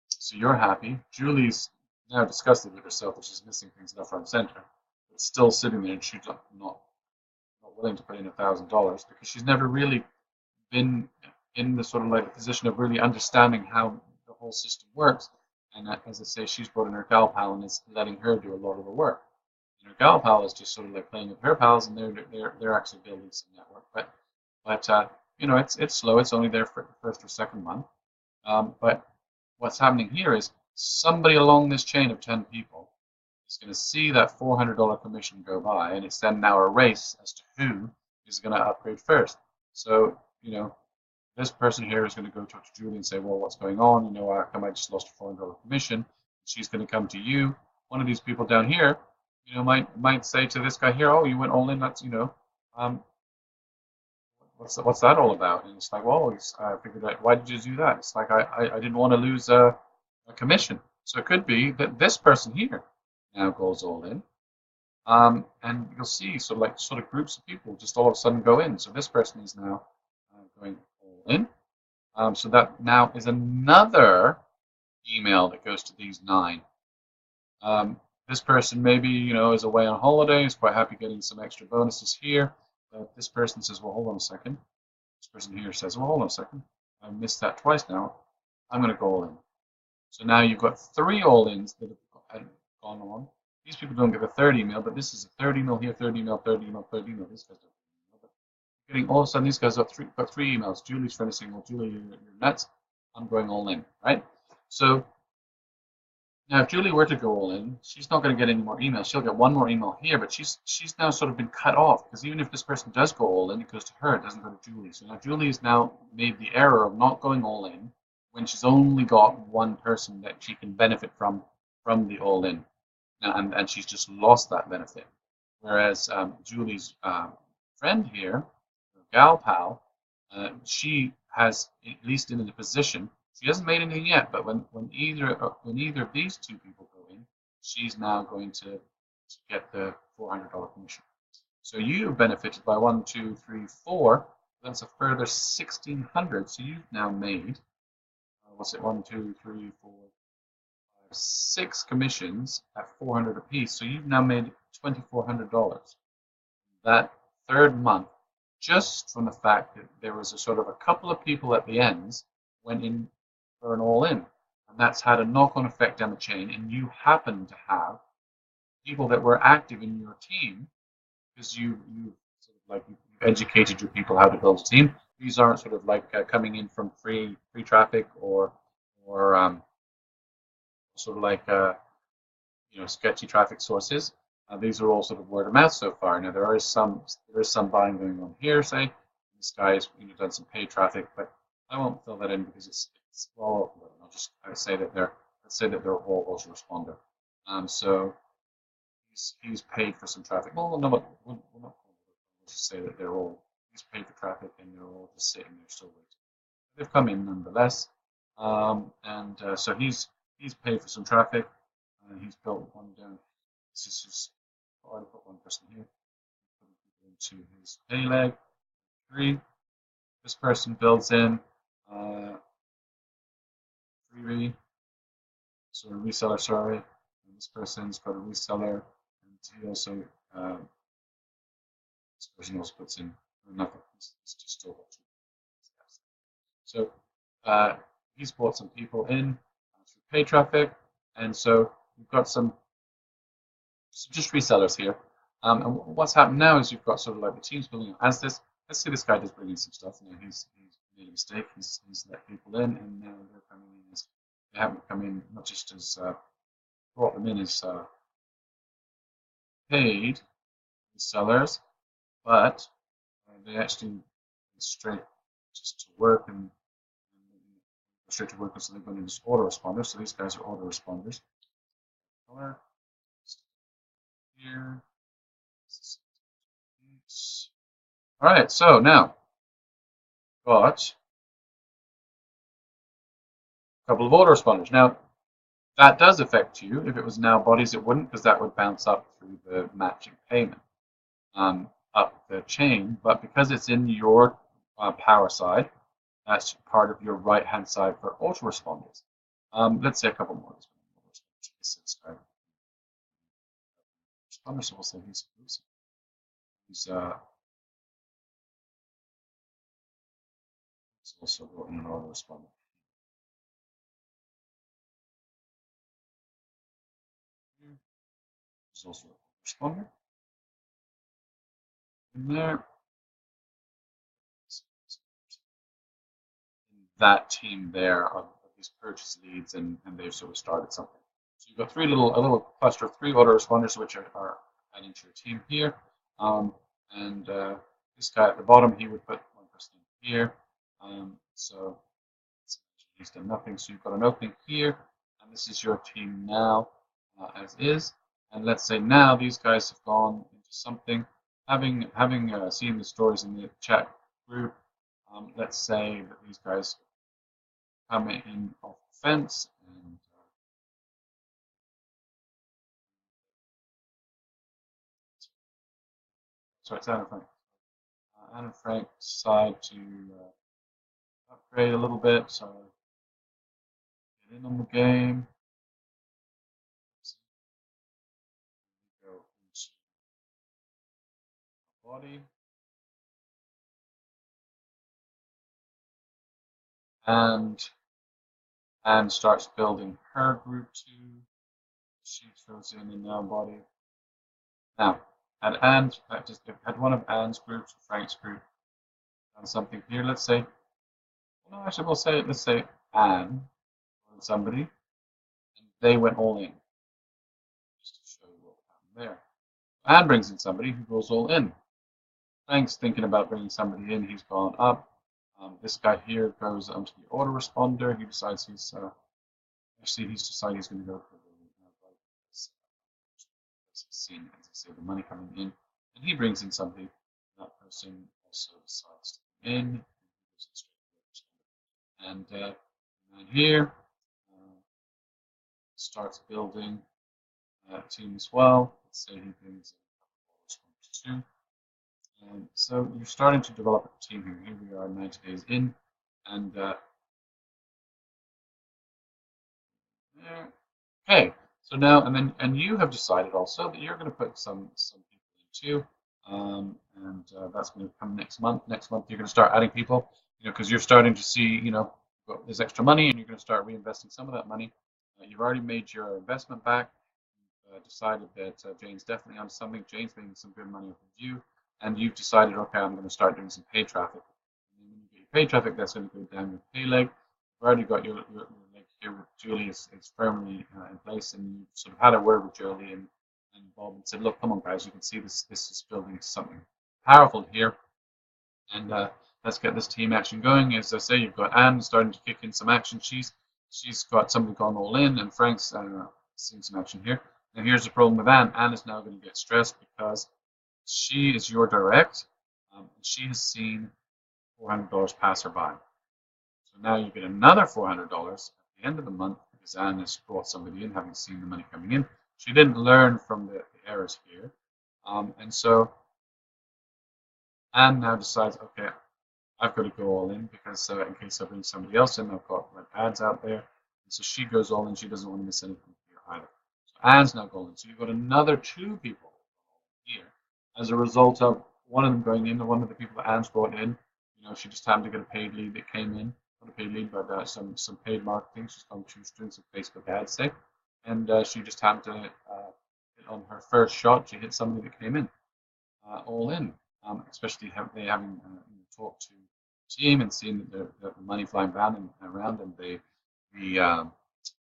so you're happy. Julie's now disgusted with herself that she's missing things left, right, and center, but still sitting there and she's not willing to put in $1,000 because she's never really been in the sort of like the position of really understanding how the whole system works. And as I say, she's brought in her gal pal and is letting her do a lot of the work. And her gal pal is just sort of like playing with her pals, and they're actually building some network. But you know, it's slow. It's only there for the first or second month. But what's happening here is somebody along this chain of 10 people is going to see that $400 commission go by, and it's then now a race as to who is going to upgrade first. So, you know, this person here is going to go talk to Julie and say, well, what's going on? You know, how come I just lost a $400 commission? She's going to come to you. One of these people down here, you know, might say to this guy here, oh, you went all in. That's, you know, what's that all about? And it's like, well, I figured out, why did you do that? It's like, I didn't want to lose a commission. So it could be that this person here now goes all in. And you'll see sort of groups of people just all of a sudden go in. So this person is now going all in. So that now is another email that goes to these 9. This person maybe, you know, is away on holiday, is quite happy getting some extra bonuses here. But this person says, well, hold on a second. This person here says, well, hold on a second. I missed that twice now. I'm going to go all in. So now you've got 3 all-ins that have gone on. These people don't get a third email, but this is a third email here, third email, third email, third email. These guys don't get an email. But getting all of a sudden, these guys got 3 emails. Julie's trying to say, well, Julie, you're nuts. I'm going all in, right? So now if Julie were to go all in, she's not going to get any more emails. She'll get one more email here, but she's now sort of been cut off, because even if this person does go all in, it goes to her. It doesn't go to Julie. So now Julie has now made the error of not going all in when she's only got one person that she can benefit from the all in. And she's just lost that benefit. Whereas Julie's friend here, her gal pal, she has at least in the position. She hasn't made anything yet, but when either of these 2 people go in, she's now going to get the $400 commission. So you've benefited by 1, 2, 3, 4. That's a further 1,600. So you've now made 1, 2, 3, 4. 6 commissions at $400 apiece, so you've now made $2,400 that third month, just from the fact that there was a sort of a couple of people at the ends went in for an all-in, and that's had a knock-on effect down the chain, and you happen to have people that were active in your team because you sort of like you educated your people how to build a team. These aren't sort of like coming in from free traffic or sort of like sketchy traffic sources. These are all sort of word of mouth so far. Now there is some buying going on here. Say this guy's done some paid traffic, but I won't fill that in because it's well. I'll just say that they're all autoresponder. So he's paid for some traffic. Well, no, we'll not just say that he's paid for traffic and they're all just sitting there still waiting. They've come in nonetheless, and so he's paid for some traffic. He's built one down. This is just I put one person here. Put into his pay leg 3. This person builds in 3, so a reseller. Sorry, and this person's got a reseller, and he also this person also puts in nothing. It's just still got 2. So he's brought some people in through pay traffic, and so we've got some just resellers here. And what's happened now is you've got sort of like the teams building up. As this, let's say this guy does bring in some stuff. Now he's made a mistake. He's let people in, and now they're coming in as they haven't come in not just as brought them in as paid sellers, but they actually went straight just to work and straight to work, so they're going to use autoresponders. So these guys are autoresponders. Color here. All right, so now got a couple of autoresponders. Now that does affect you. If it was now bodies, it wouldn't, because that would bounce up through the matching payment up the chain. But because it's in your power side, that's part of your right-hand side for autoresponders. Let's say a couple more. So we'll say he's also got an autoresponder. There's also a responder in there. That team there of these purchase leads, and they've sort of started something. So you've got a little cluster of 3 autoresponders, which are adding to your team here. And this guy at the bottom, he would put one person in here. So he's done nothing. So you've got an opening here, and this is your team now as is. And let's say now these guys have gone into something, having seen the stories in the chat group. Let's say that these guys come in off the fence and sorry, it's Anna Frank. Anna Frank decide to upgrade a little bit, so get in on the game. Go into body. And starts building her group too. She throws in a now body. Now, had one of Anne's groups, Frank's group, done something here. Let's say, well, no, actually, let's say Anne or somebody, and they went all in. Just to show you what happened there. Anne brings in somebody who goes all in. Frank's thinking about bringing somebody in. He's gone up. This guy here goes onto the autoresponder. He decides he's going to go for the scene, as I say, the money coming in, and he brings in somebody. That person also decides to come in, and here starts building a team as well. Let's say he brings in a couple of too. So you're starting to develop a team here. Here we are 90 days in, and okay. So now, and you have decided also that you're going to put some people in too, and that's going to come next month. Next month you're going to start adding people, because you're starting to see, got this extra money and you're going to start reinvesting some of that money. You've already made your investment back. Decided that Jane's definitely on something. Jane's making some good money with you, and you've decided, okay, I'm going to start doing some paid traffic. And when you get your paid traffic, that's going to go down your pay leg. You've already got your leg here with Julie is firmly in place, and you sort of had a word with Julie and Bob and said, look, come on, guys, you can see this is building into something powerful here, and let's get this team action going. As I say, you've got Anne starting to kick in some action. She's got something gone all in, and Frank's seeing some action here. Now here's the problem with Anne. Anne is now going to get stressed because she is your direct. And she has seen $400 pass her by. So now you get another $400 at the end of the month because Anne has brought somebody in, having seen the money coming in. She didn't learn from the errors here. And so Anne now decides, okay, I've got to go all in because in case I bring somebody else in, I've got like ads out there. And so she goes all in. She doesn't want to miss anything here either. Anne's now going in. So you've got another two people here as a result of one of them going in and one of the people that Anne's brought in. You know, she just happened to get a paid lead that came in. Not a paid lead, but some paid marketing. She was doing some Facebook ads, say. And she just happened to hit on her first shot. She hit somebody that came in all in. Especially having talked to the team and seeing the money flying around and the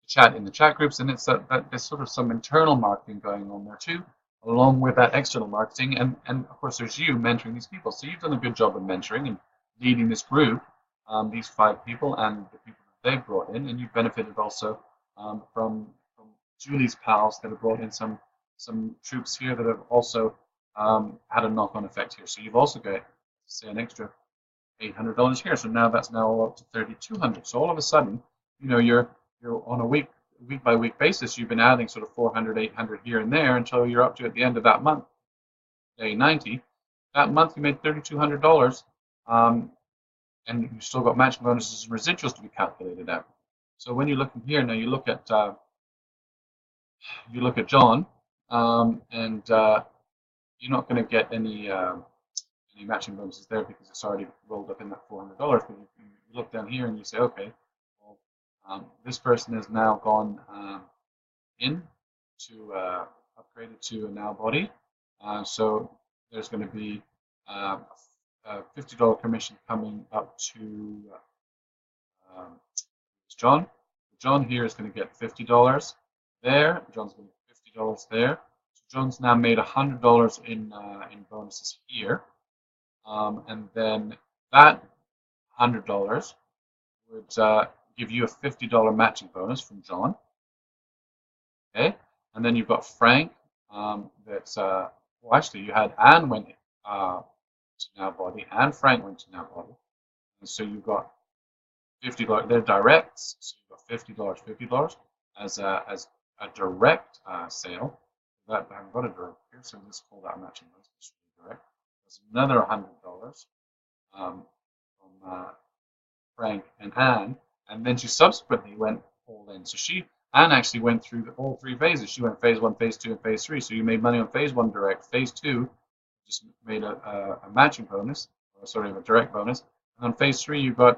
chat in the chat groups, and it's that there's sort of some internal marketing going on there too, along with that external marketing, and of course there's you mentoring these people. So you've done a good job of mentoring and leading this group, these 5 people and the people that they've brought in, and you've benefited also from Julie's pals that have brought in some troops here that have also had a knock-on effect here. So you've also got, say, an extra $800 here. So now that's now all up to $3,200. So all of a sudden, you know, you're on a week by week basis, you've been adding sort of 400, 800 here and there until you're up to, at the end of that month, day 90. That month you made $3,200, and you still got matching bonuses and residuals to be calculated out. So when you look in here now, you look at John, and you're not going to get any matching bonuses there because it's already rolled up in that $400. But you look down here and you say, okay, this person has now gone in to upgraded to a now body. So there's going to be a $50 commission coming up to John. John here is going to get $50 there. John's going to get $50 there. So John's now made $100 in bonuses here, and then that $100 would give you a $50 matching bonus from John. Okay, and then you've got Frank. That's well, actually, you had Anne went to now body, and Frank went to now body, and so you've got $50. They're directs, so you've got $50 as a direct sale. That I haven't got a direct here, so let's call that matching bonus. This should be direct. There's another $100 from Frank and Anne, and then she subsequently went all in. So Anne actually went through all 3 phases. She went phase 1, phase 2, and phase 3. So you made money on phase 1 direct. Phase 2 just made a matching bonus, or sorry, a direct bonus. And on phase 3 you got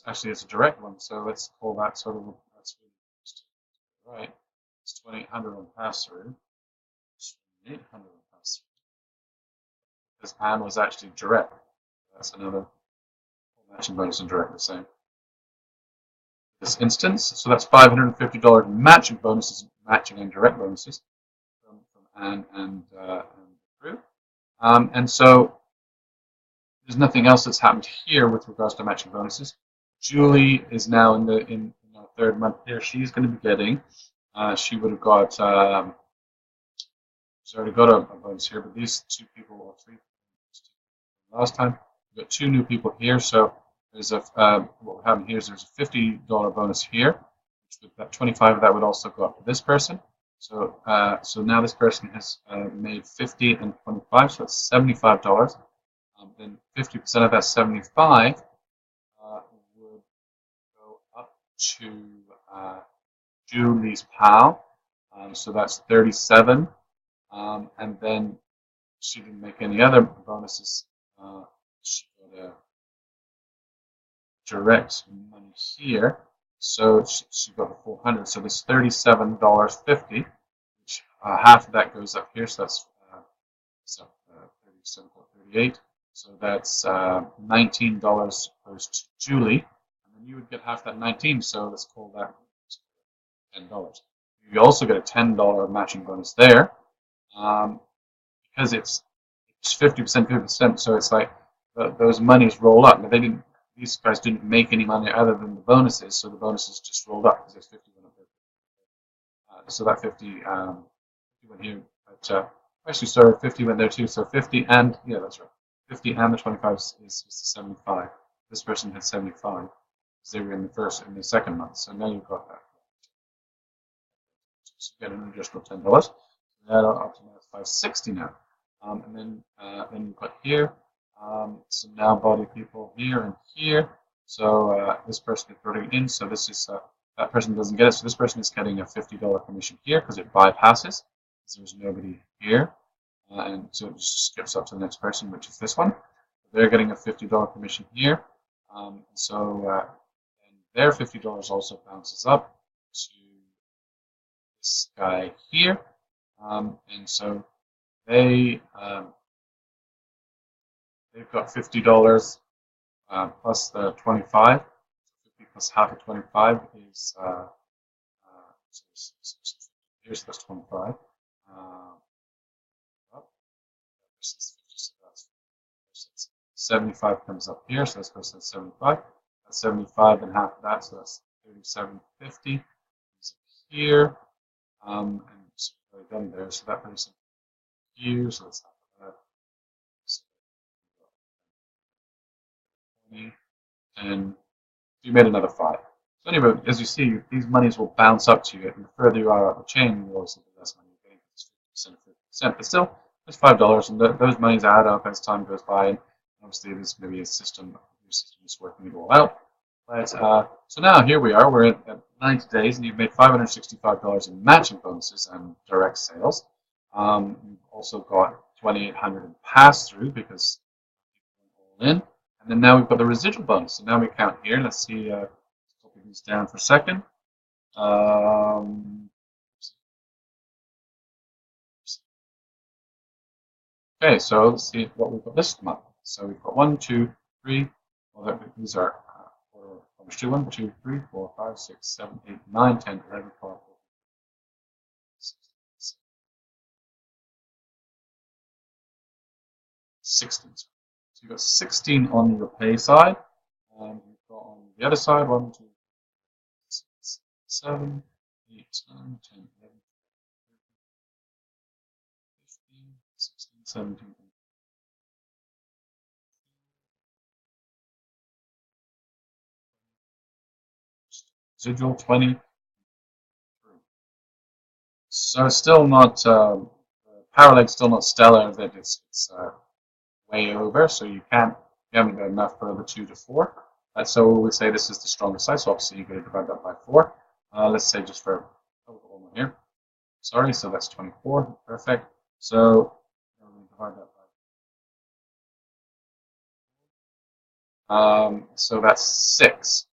actually it's a direct one. So let's call that sort of, that's really right. It's 2,800 on pass through. 2,800 on pass through. Because Anne was actually direct. That's another matching bonus and direct the same. This instance, so that's $550 matching bonuses, matching and direct bonuses from Anne and the crew. And so there's nothing else that's happened here with regards to matching bonuses. Julie is now in the 3rd month here. She's going to be getting. She would have got. She's already got a bonus here, but these 2 people, or 3 last time, we've got 2 new people here. So there's a what we're having here is there's a $50 bonus here, which with that 25 of that would also go up to this person. So so now this person has made 50 and 25, so that's $75. Then 50% of that 75 would go up to Julie's pal, so that's 37, and then she didn't make any other bonuses. direct money here. So she got the 400. So there's $37.50, which half of that goes up here. So that's 37.38. So that's $19 goes to Julie, and then you would get half that 19. So let's call that $10. You also get a $10 matching bonus there, because it's 50%, 50%. So it's like those monies roll up. Now these guys didn't make any money other than the bonuses, so the bonuses just rolled up because there's 50 went up there. So that 50 went here, but actually, sorry, 50 went there too. So 50 and yeah, that's right. 50 and the 25 is the 75. This person had 75 because they were in the second month. So now you've got that. So you get an additional $10. That up to now 560 now, and then you've got here. So now body people here and here. So this person is putting in. So this is that person doesn't get it. So this person is getting a $50 commission here because it bypasses. There's nobody here, and so it just skips up to the next person, which is this one. They're getting a $50 commission here, so and their $50 also bounces up to this guy here, and so they've got $50 plus the 25. 50 plus half of 25 is here's plus 25. 75 comes up here, so let's go to 75. That's 75 and half of that, so that's 37.50 here, and so we've done there. So that brings here, so let's half of that. 20, and you made another 5. So anyway, as you see, these monies will bounce up to you, and the further you are up the chain, the also the less money you're getting. It's 50% or 50%, but still, it's $5, and those monies add up as time goes by. And obviously, this may be a system. Your system is working it all out. But so now here we are. We're at 90 days, and you've made $565 in matching bonuses and direct sales. You've also got $2,800 in pass through because you went all in. And then now we've got the residual bonus. So now we count here. Let's see. Copy these down for a second. Okay, so let's see what we've got this month. So we've got 1, 2, 3. Well, these are 1, 2, 3, 4, 5, 6, 7, 8, 9, 10, 11, 12, 14, 16. So you've got 16 on your pay side, and you've got on the other side 1, 2, 6, 7, 8, 9, 10, 11, 15, 16, 17. Residual 20. So it's still not power leg's still not stellar. That it's way over. So you haven't got enough for the 2 to 4. So we say this is the strongest side. So obviously you're going to divide that by 4. Let's say just for one more here. Sorry, so that's 24. Perfect. So we're going to divide that by. So that's 6.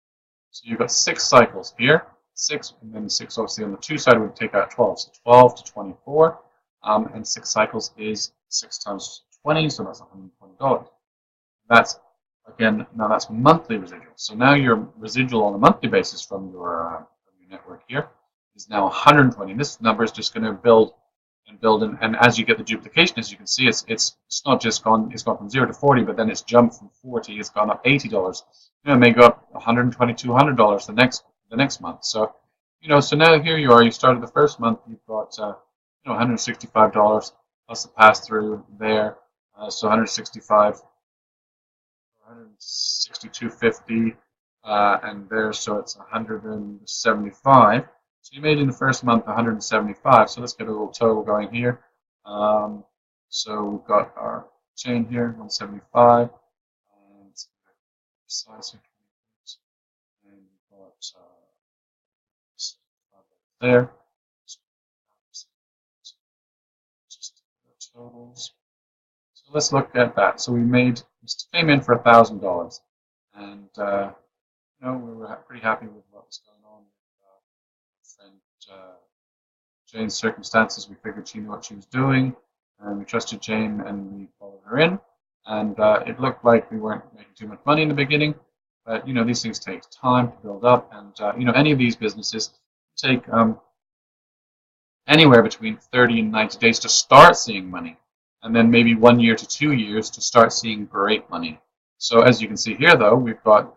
So you've got 6 cycles here. 6, and then 6 obviously on the 2 side would take out 12. So 12 to 24, and 6 cycles is 6 times 20, so that's $120. That's again, now that's monthly residual. So now your residual on a monthly basis from your network here is now 120. And this number is just going to build and build, and as you get the duplication, as you can see, it's not just gone. It's gone from 0 to 40, but then it's jumped from 40. It's gone up $80. It may go up $120, $200 the next month. So so now here you are. You started the first month. You've got $165 plus the pass through there. So 165. 162.50 and there, so it's 175. So you made in the first month 175. So let's get a little total going here. So we've got our chain here, 175, and size and we've got there. Just the totals. So let's look at that. So we came in for $1,000, and we were pretty happy with what was going on with friend Jane's circumstances. We figured she knew what she was doing, and we trusted Jane, and we followed her in. And it looked like we weren't making too much money in the beginning, but these things take time to build up, and any of these businesses take anywhere between 30 and 90 days to start seeing money, and then maybe 1 year to 2 years to start seeing great money. So as you can see here, though, we've got,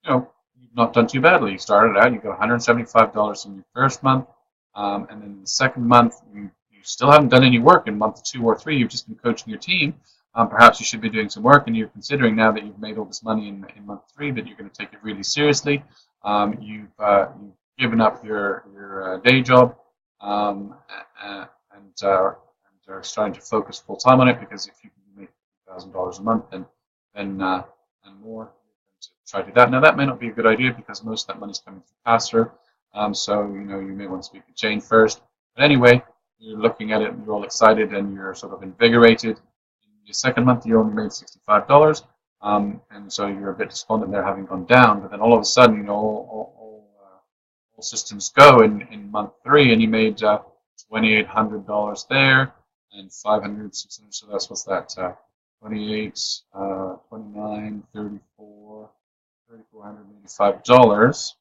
you've not done too badly. You started out, you got $175 in your first month, and then in the second month, you still haven't done any work in month 2 or 3. You've just been coaching your team. Perhaps you should be doing some work, and you're considering now that you've made all this money in month 3 that you're going to take it really seriously. You've given up your day job, and are starting to focus full time on it, because if you can make $1,000 a month and more, to try to do that. Now that may not be a good idea, because most of that money is coming through pass-through. So you may want to speak with Jane first. But anyway, you're looking at it and you're all excited and you're sort of invigorated. In your second month, you only made $65, and so you're a bit despondent there, having gone down. But then all of a sudden, all systems go in month 3, and you made $2,800 there, and 500, 600. So that's, what's that? 28, 29, 34, $3,485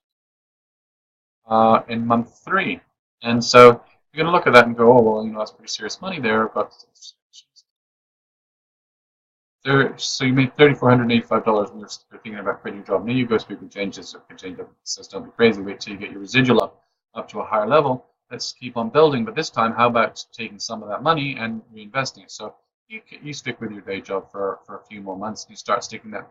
in month 3. And so you're going to look at that and go, oh, well, that's pretty serious money there. But so you made $3,485 and you're thinking about quitting your job. Now you go speak with Jane. Jane says, don't be crazy, wait till you get your residual up to a higher level. Let's keep on building. But this time, how about taking some of that money and reinvesting it? So you stick with your day job for a few more months, and you start sticking that,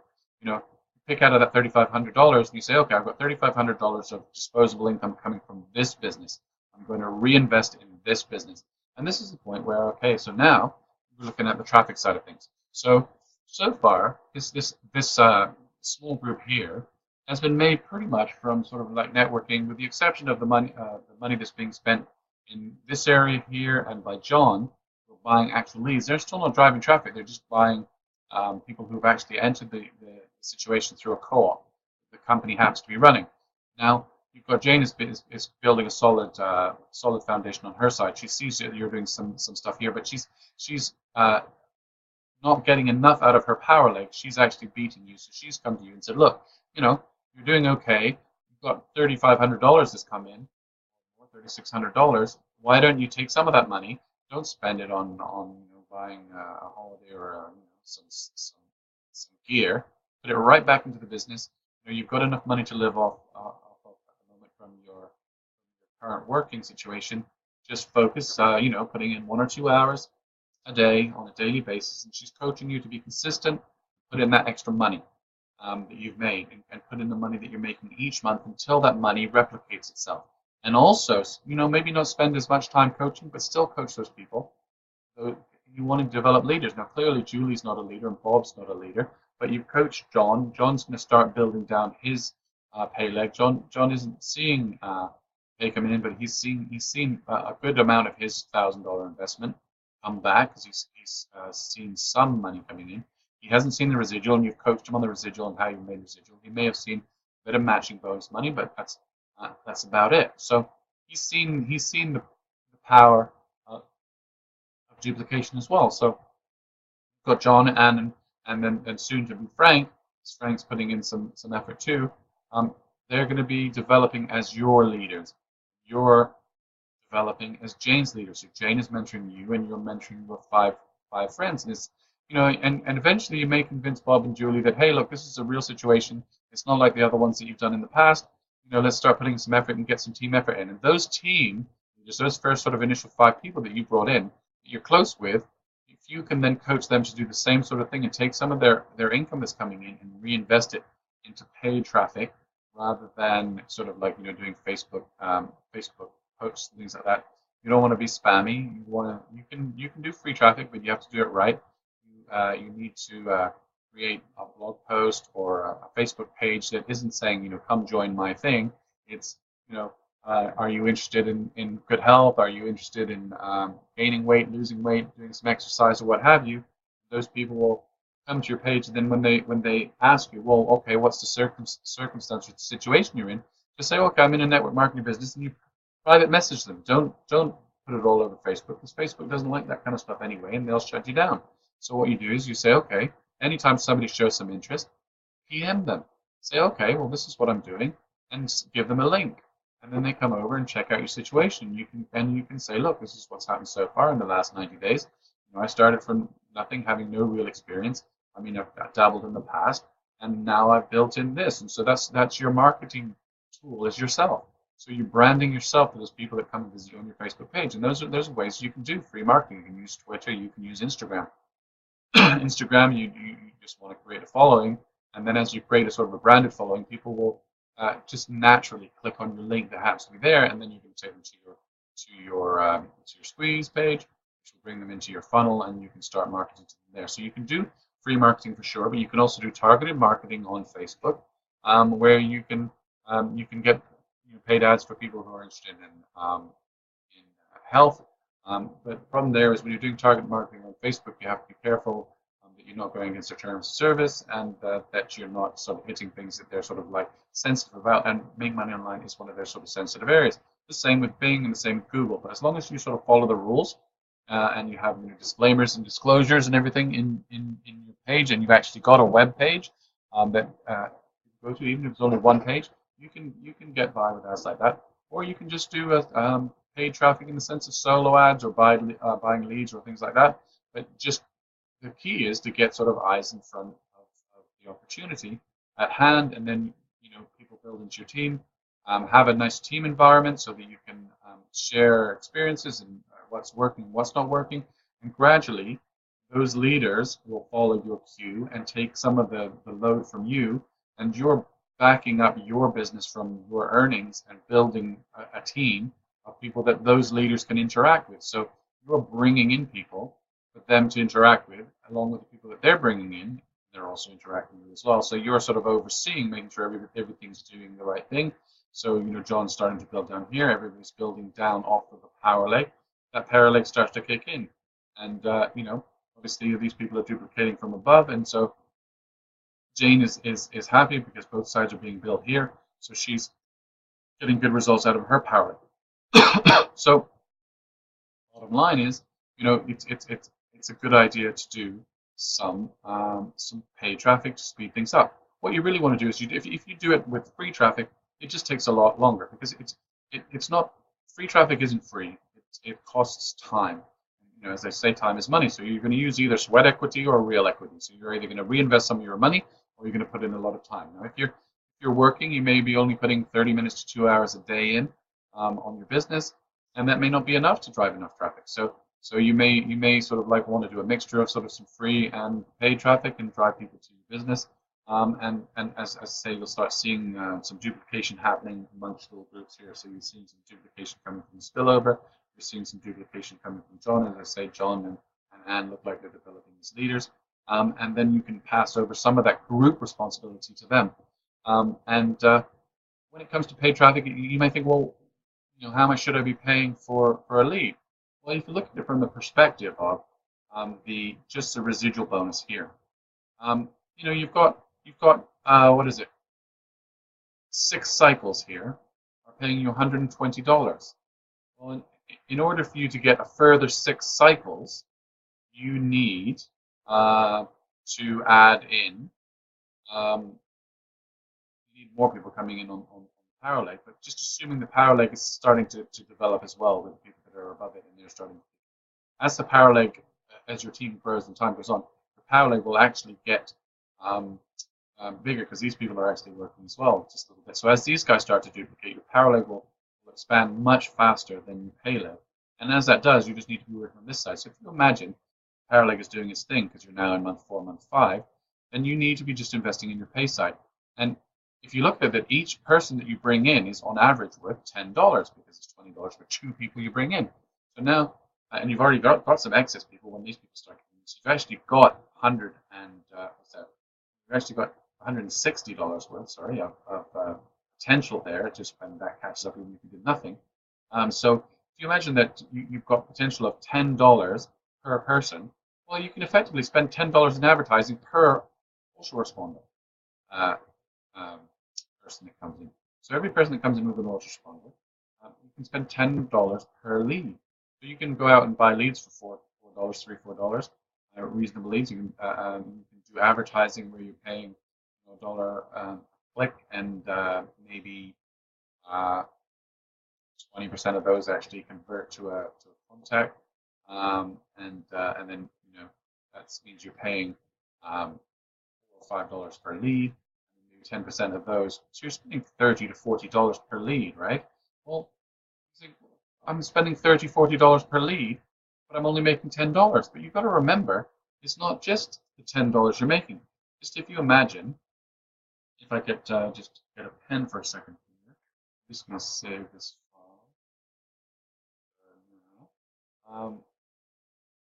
pick out of that $3,500 and you say, okay, I've got $3,500 of disposable income coming from this business. I'm going to reinvest in this business. And this is the point where, okay, so now we're looking at the traffic side of things. So far, this small group here has been made pretty much from sort of like networking, with the exception of the money that's being spent in this area here and by John, who are buying actual leads. They're still not driving traffic. They're just buying people who've actually entered the situation through a co-op the company happens to be running. Now, you've got Jane is building a solid foundation on her side. She sees that you're doing some stuff here, but she's not getting enough out of her power leg. She's actually beating you. So she's come to you and said, look, you're doing okay. You've got $3,500 that's come in, or $3,600. Why don't you take some of that money? Don't spend it on buying a holiday or some gear. Put it right back into the business. You've got enough money to live off of at the moment from your current working situation. Just focus, putting in 1 or 2 hours a day on a daily basis, and she's coaching you to be consistent. Put in that extra money that you've made, and put in the money that you're making each month until that money replicates itself. And also, maybe not spend as much time coaching, but still coach those people. So you want to develop leaders. Now, clearly, Julie's not a leader and Bob's not a leader, but you've coached John. John's going to start building down his pay leg. John isn't seeing pay coming in, but he's seen a good amount of his $1,000 investment come back, because he's seen some money coming in. He hasn't seen the residual, and you've coached him on the residual and how you made residual. He may have seen a bit of matching bonus money, but that's about it. So he's seen the power of duplication as well. So you've got John and then soon to be Frank. Frank's putting in some effort too. They're going to be developing as your leaders. You're developing as Jane's leader. So Jane is mentoring you, and you're mentoring your five friends. And it's and eventually you may convince Bob and Julie that, hey, look, this is a real situation. It's not like the other ones that you've done in the past. Let's start putting some effort and get some team effort in. And those first sort of initial 5 people that you brought in, that you're close with, if you can then coach them to do the same sort of thing and take some of their income that's coming in and reinvest it into paid traffic, rather than sort of like doing Facebook posts and things like that. You don't want to be spammy. You can do free traffic, but you have to do it right. You need to create a blog post or a Facebook page that isn't saying, come join my thing. It's, are you interested in good health? Are you interested in gaining weight, losing weight, doing some exercise, or what have you? Those people will come to your page, and then when they ask you, well, okay, what's the circumstance or the situation you're in, just say, okay, I'm in a network marketing business, and you private message them. Don't put it all over Facebook, because Facebook doesn't like that kind of stuff anyway, and they'll shut you down. So what you do is you say, okay, anytime somebody shows some interest, PM them. Say, okay, well, this is what I'm doing, and give them a link. And then they come over and check out your situation. You can say, look, this is what's happened so far in the last 90 days. I started from nothing, having no real experience. I mean, I've dabbled in the past, and now I've built in this. And so that's your marketing tool, is yourself. So you're branding yourself to those people that come and visit you on your Facebook page. And those are ways you can do free marketing. You can use Twitter, you can use Instagram. Instagram, you just want to create a following, and then as you create a sort of a branded following, people will just naturally click on your link that happens to be there, and then you can take them to your squeeze page, which will bring them into your funnel, and you can start marketing to them there. So you can do free marketing for sure, but you can also do targeted marketing on Facebook, where you can get paid ads for people who are interested in health. But the problem there is when you're doing target marketing on Facebook, you have to be careful that you're not going against their terms of service, and that you're not sort of hitting things that they're sort of like sensitive about. And making money online is one of their sort of sensitive areas. The same with Bing and the same with Google. But as long as you sort of follow the rules and you have disclaimers and disclosures and everything in your page, and you've actually got a web page that you go to, even if it's only one page, you can get by with ads like that. Or you can just do a paid traffic in the sense of solo ads or buying leads or things like that. But just the key is to get sort of eyes in front of the opportunity at hand, and then people build into your team. Have a nice team environment so that you can share experiences and what's working, what's not working, and gradually those leaders will follow your cue and take some of the load from you, and you're backing up your business from your earnings and building a team of people that those leaders can interact with. So you're bringing in people for them to interact with, along with the people that they're bringing in, they're also interacting with as well. So you're sort of overseeing, making sure everything's doing the right thing. So, John's starting to build down here, everybody's building down off of the power leg. That power leg starts to kick in. And, obviously these people are duplicating from above. And so Jane is happy because both sides are being built here. So she's getting good results out of her power leg. So, bottom line is, it's a good idea to do some paid traffic to speed things up. What you really want to do is if you do it with free traffic, it just takes a lot longer, because it's not free traffic isn't free. It costs time. As they say, time is money. So you're going to use either sweat equity or real equity. So you're either going to reinvest some of your money, or you're going to put in a lot of time. Now, if you're working, you may be only putting 30 minutes to 2 hours a day in on your business, and that may not be enough to drive enough traffic. So you may sort of like want to do a mixture of sort of some free and paid traffic and drive people to your business. And as I say, you'll start seeing some duplication happening amongst little groups here. So you're seeing some duplication coming from spillover. You're seeing some duplication coming from John. As I say, John and Anne look like they're developing as leaders. And then you can pass over some of that group responsibility to them. When it comes to paid traffic, you may think, well, how much should I be paying for a lead? Well, if you look at it from the perspective of just the residual bonus here, you've got what is it? 6 cycles here are paying you $120. Well, in order for you to get a further 6 cycles, you need to add in. You need more people coming in on the power leg, but just assuming the power leg is starting to develop as well with the people that are above it, and they're starting. As the power leg, as your team grows and time goes on, the power leg will actually get bigger, because these people are actually working as well, just a little bit. So as these guys start to duplicate, your power leg will expand much faster than your pay leg. And as that does, you just need to be working on this side. So if you imagine power leg is doing its thing, because you're now in month 4, month 5, then you need to be just investing in your pay side. And if you look at it, each person that you bring in is on average worth $10, because it's $20 for 2 people you bring in. So now, and you've already got some excess people when these people start coming in. So you've actually got You've actually got $160 worth, sorry, of potential there, just when that catches up, even if you did nothing. So if you imagine that you've got potential of $10 per person, Well, you can effectively spend $10 in advertising per autoresponder uh, um, person that comes in. So every person that comes in with an autoresponder, you can spend $10 per lead. So you can go out and buy leads for $4, $3, $4, reasonable leads. You can do advertising where you're paying a dollar click, and maybe 20% of those actually convert to a contact, and then that means you're paying $4 or $5 per lead, and maybe 10% of those. So you're spending $30 to $40 per lead, right? Well, you think, I'm spending $30, $40 per lead, but I'm only making $10. But you've got to remember, it's not just the $10 you're making. Just if you imagine, if I could just get a pen for a second here, I'm just going to save this file.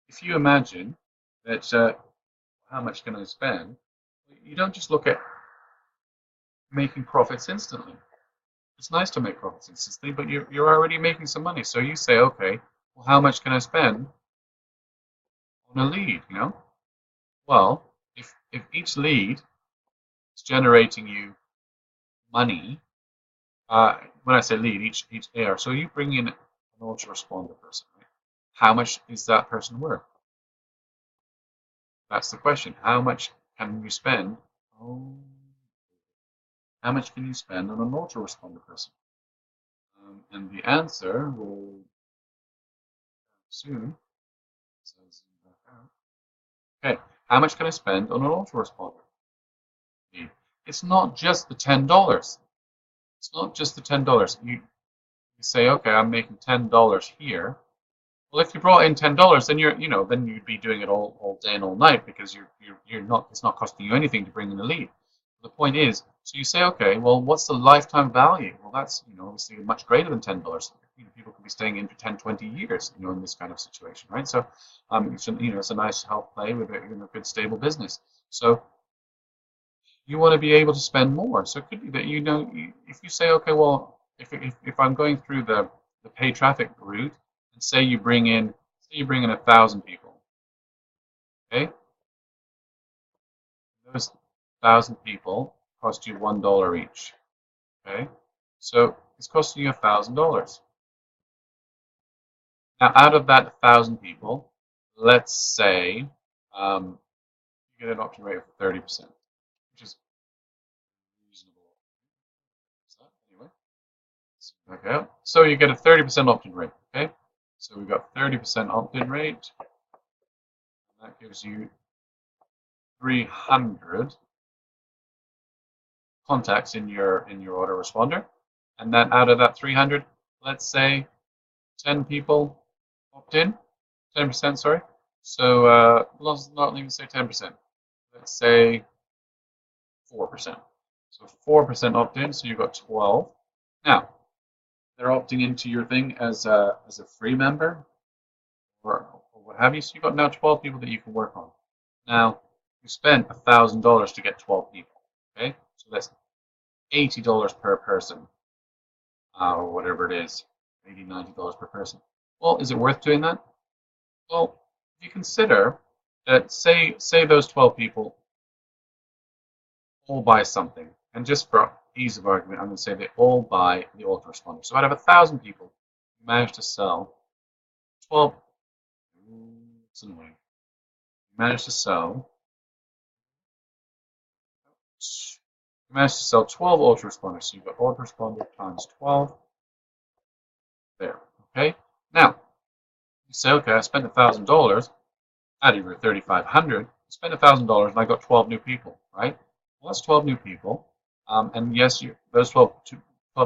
If you imagine that how much can I spend, you don't just look at making profits instantly. It's nice to make profits instantly, but you're already making some money. So you say, okay, well, how much can I spend on a lead? Well, if each lead is generating you money, when I say lead, each AR, so you bring in an autoresponder person, right? How much is that person worth? That's the question. How much can you spend? How much can you spend on an autoresponder person? And the answer will soon. Okay, how much can I spend on an autoresponder? It's not just the $10. It's not just the $10. You say, okay, I'm making $10 here. Well, if you brought in $10, then then you'd be doing it all day and all night, because it's not costing you anything to bring in the lead. The point is, so you say, okay, well, what's the lifetime value? Well, that's obviously much greater than $10. People could be staying in for 10, 20 years, in this kind of situation, right? So, it's a nice health play with a good stable business. So you want to be able to spend more. So it could be that if you say, okay, well, if I'm going through the paid traffic route, and say you bring in 1,000 people, okay? Those 1,000 people cost you $1 each, okay? So it's costing you $1,000. Now, out of that 1,000 people, let's say you get an opt-in rate of 30%, which is reasonable. Anyway, okay. So you get a 30% opt-in rate. Okay, so we've got 30% opt-in rate, and that gives you 300 contacts in your autoresponder, and then out of that 300, let's say 10 people opt in, 10%, sorry. So let's not even say 10%. Let's say 4%. So 4% opt in, so you've got 12. Now, they're opting into your thing as a free member or what have you. So you've got now 12 people that you can work on. Now, you spent $1,000 to get 12 people. Okay, so that's $80 per person, or whatever it is, $80, $90 per person. Well, is it worth doing that? Well, if you consider that, say those 12 people all buy something, and just for ease of argument, I'm going to say they all buy the autoresponder. So out of 1,000 people, you managed to sell 12. It's annoying. You managed to sell 12 autoresponders. So you've got autoresponder times 12. There. Okay. Now you say, okay, I spent $1,000 out of your 3,500. I spent $1,000 and I got 12 new people, right? Well, that's 12 new people. And yes, those 12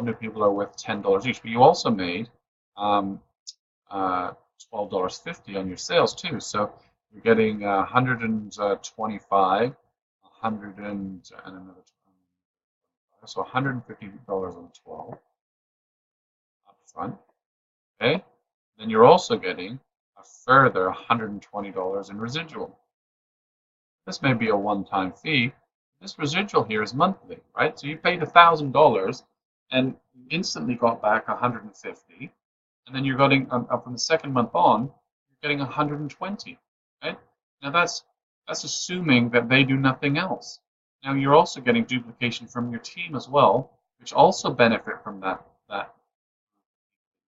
new people are worth $10 each, but you also made $12.50 on your sales too. So you're getting 125, 100 and another 25, so $150 on 12 up front. Okay, then you're also getting a further $120 in residual. This may be a one-time fee. This residual here is monthly, right? So you paid $1,000 and you instantly got back 150, and then you're getting from the second month on, you're getting 120. Right? Now that's assuming that they do nothing else. Now you're also getting duplication from your team as well, which also benefit from that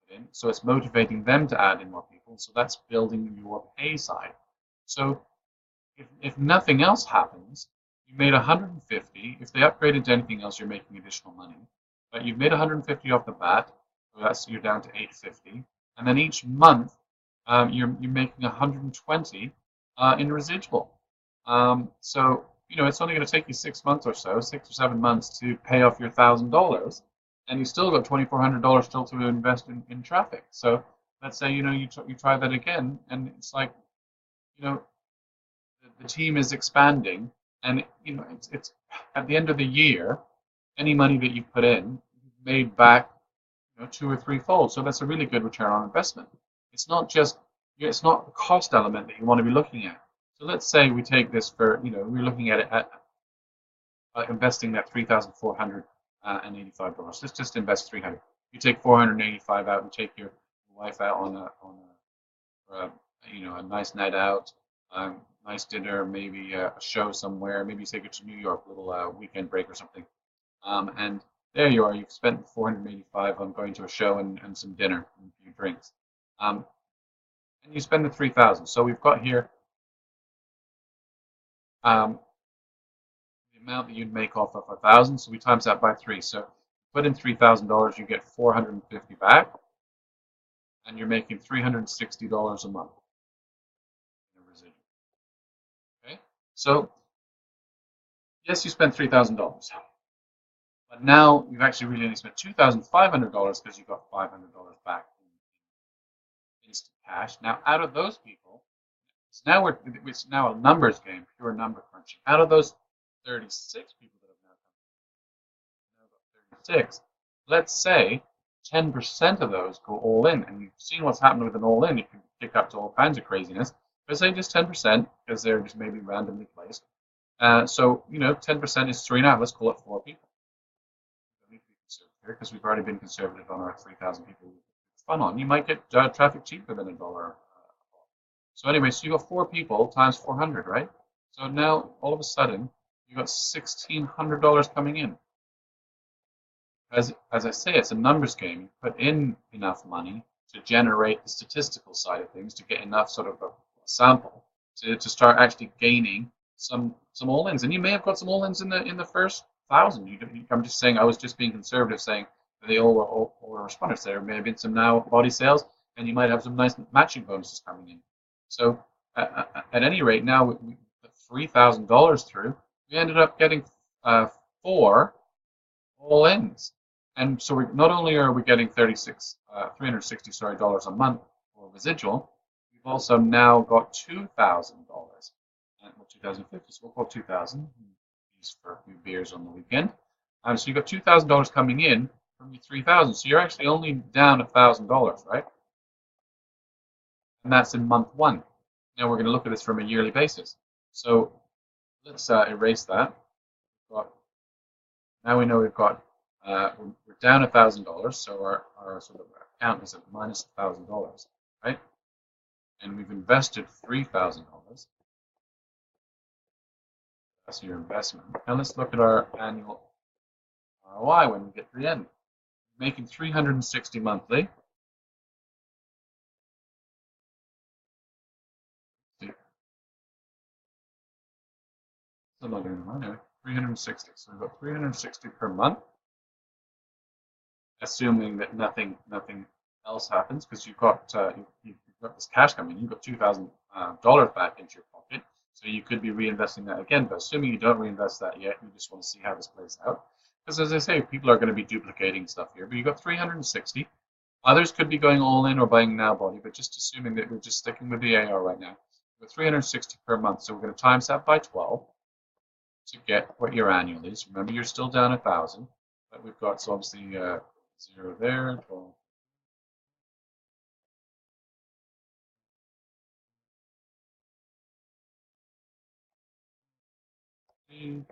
in. So it's motivating them to add in more people. So that's building your pay side. So if nothing else happens, you made 150. If they upgraded to anything else, you're making additional money. But you've made 150 off the bat, so that's you're down to 850. And then each month, you're making 120 in residual. So it's only going to take you 6 months or so, 6 or 7 months to pay off your $1,000, and you still got $2,400 still to invest in traffic. So let's say you try that again, and it's like you know the team is expanding, and it's at the end of the year, any money that you put in, you've made back two or three fold. So that's a really good return on investment. It's not just it's not the cost element that you want to be looking at. So let's say we take this for we're looking at it at investing that $3,485. Let's just invest 300. You take 485 out and take your wife out on a nice night out, nice dinner, maybe a show somewhere. Maybe you take it to New York, a little weekend break or something. And there you are. You've spent 485 on going to a show and some dinner and a few drinks. And you spend the 3,000. So we've got here the amount that you'd make off of 1,000. So we times that by 3. So put in $3,000, you get 450 back, and you're making $360 a month in a residual. Okay. So yes, you spent $3,000. But now you've actually really only spent $2,500 because you got $500 back in instant cash. Now, out of those people, it's now a numbers game, pure number crunching. Out of those 36 people that have now got 36, let's say 10% of those go all in, and you've seen what's happened with an all in. You can kick up to all kinds of craziness. But say just 10% because they're just maybe randomly placed. So 10% is 3.5. Let's call it 4 people. Because we've already been conservative on our 3,000 people fun on. You might get traffic cheaper than $1. So anyway, so you got 4 people times 400, right? So now all of a sudden you got $1,600 coming in. As I say, it's a numbers game. You put in enough money to generate the statistical side of things, to get enough sort of a sample to start actually gaining some all-ins. And you may have got some all-ins in the first 1,000. I'm just saying, I was just being conservative, saying that they all were responders. There may have been some now body sales, and you might have some nice matching bonuses coming in. So at any rate, now with the $3,000 through, we ended up getting 4 all-ins. And so not only are we getting $360 dollars a month for residual, we've also now got $2,000. Well, 2,050, so we'll call 2,000. For a few beers on the weekend. So you got $2,000 coming in from your 3,000. So you're actually only down $1,000, right? And that's in month 1. Now we're going to look at this from a yearly basis. So let's erase that. Now we know we've got we're down $1,000. So our sort of account is at minus $1,000, right? And we've invested $3,000. That's your investment. Now let's look at our annual ROI when we get to the end. Making $360 monthly. Still not doing it anyway. 360. So we've got 360 per month, assuming that nothing else happens, because you've got this cash coming. You've got $2,000 back into your pocket. So you could be reinvesting that again, but assuming you don't reinvest that yet, you just want to see how this plays out. Because as I say, people are going to be duplicating stuff here, but you've got 360. Others could be going all in or buying now body, but just assuming that we're just sticking with the AR right now. We've got 360 per month, so we're going to times that by 12 to get what your annual is. Remember, you're still down 1,000, but we've got, so obviously 0 there, 12. Okay.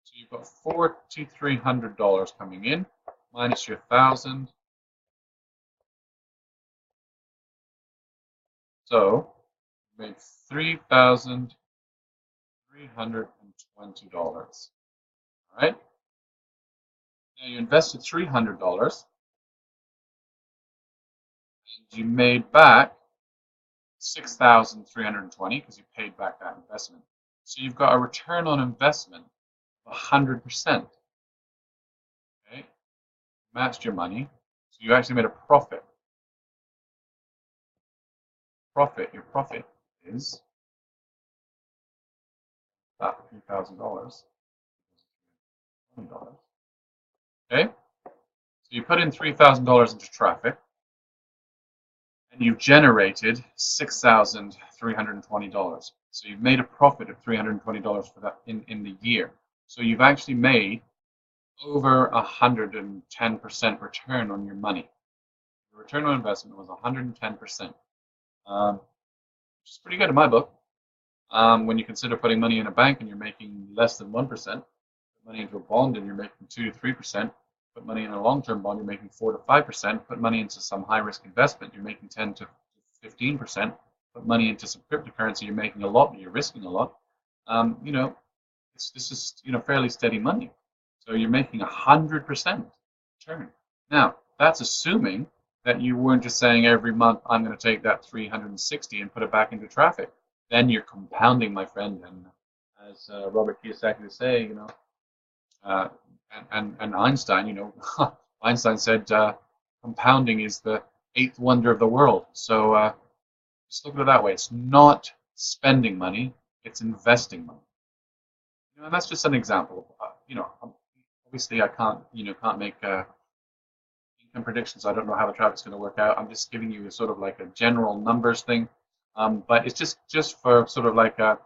So you've got $4,300 coming in, minus your 1,000, So you made $3,320. All right. Now you invested $300 and you made back 6,320 because you paid back that investment. So you've got a return on investment of 100%. Okay, matched your money, so you actually made a profit. Your profit is that $3,000. Okay, so you put in $3,000 into traffic, and you've generated $6,320. So you've made a profit of $320 for that in the year. So you've actually made over 110% return on your money. The return on investment was 110%, which is pretty good in my book. When you consider putting money in a bank and you're making less than 1%, put money into a bond and you're making 2 to 3%, put money in a long-term bond, you're making 4 to 5%, put money into some high-risk investment, you're making 10 to 15%, put money into some cryptocurrency, you're making a lot, but you're risking a lot. This is fairly steady money. So you're making 100% return. Now, that's assuming that you weren't just saying every month, I'm going to take that 360 and put it back into traffic. Then you're compounding, my friend. And as Robert Kiyosaki would say, and Einstein, Einstein said compounding is the 8th wonder of the world. So just look at it that way. It's not spending money, it's investing money. And that's just an example. Obviously I can't make income predictions. I don't know how the traffic's going to work out. I'm just giving you sort of like a general numbers thing. But it's just for sort of like for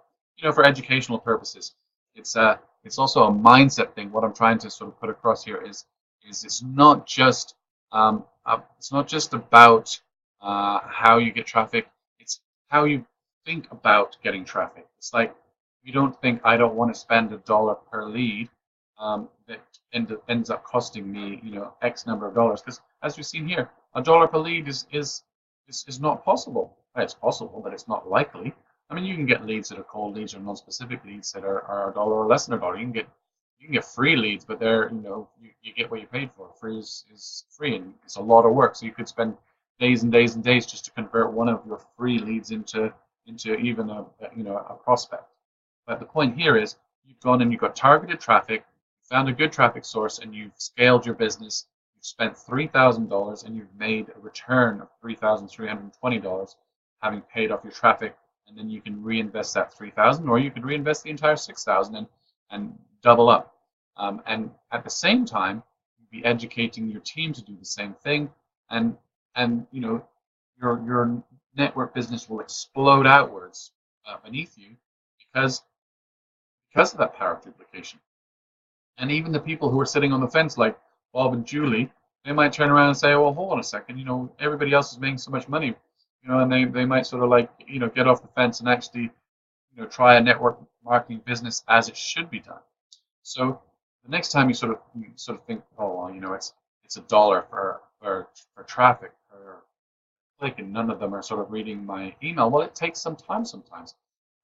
educational purposes. It's also a mindset thing. What I'm trying to sort of put across here is it's not just about how you get traffic. It's how you think about getting traffic. It's like you don't think I don't want to spend $1 per lead that ends up costing me X number of dollars, because as we've seen here, $1 per lead is not possible. It's possible, but it's not likely. I mean, you can get leads that are cold leads or non-specific leads that are $1 or less than $1. You can get free leads, but they're you get what you paid for. Free is free, and it's a lot of work. So you could spend days and days and days just to convert one of your free leads into even a prospect. But the point here is you've gone and you've got targeted traffic, found a good traffic source, and you've scaled your business. You've spent $3,000 and you've made a return of $3,320, having paid off your traffic, and then you can reinvest that $3,000, or you could reinvest the entire $6,000 and double up. And at the same time, you'd be educating your team to do the same thing, and your network business will explode outwards beneath you because of that power of duplication. And even the people who are sitting on the fence, like Bob and Julie, they might turn around and say, well, hold on a second, everybody else is making so much money, and they might sort of like, get off the fence and actually, try a network marketing business as it should be done. So the next time you sort of think, oh, well, it's $1 for traffic per click, and none of them are sort of reading my email. Well, it takes some time sometimes.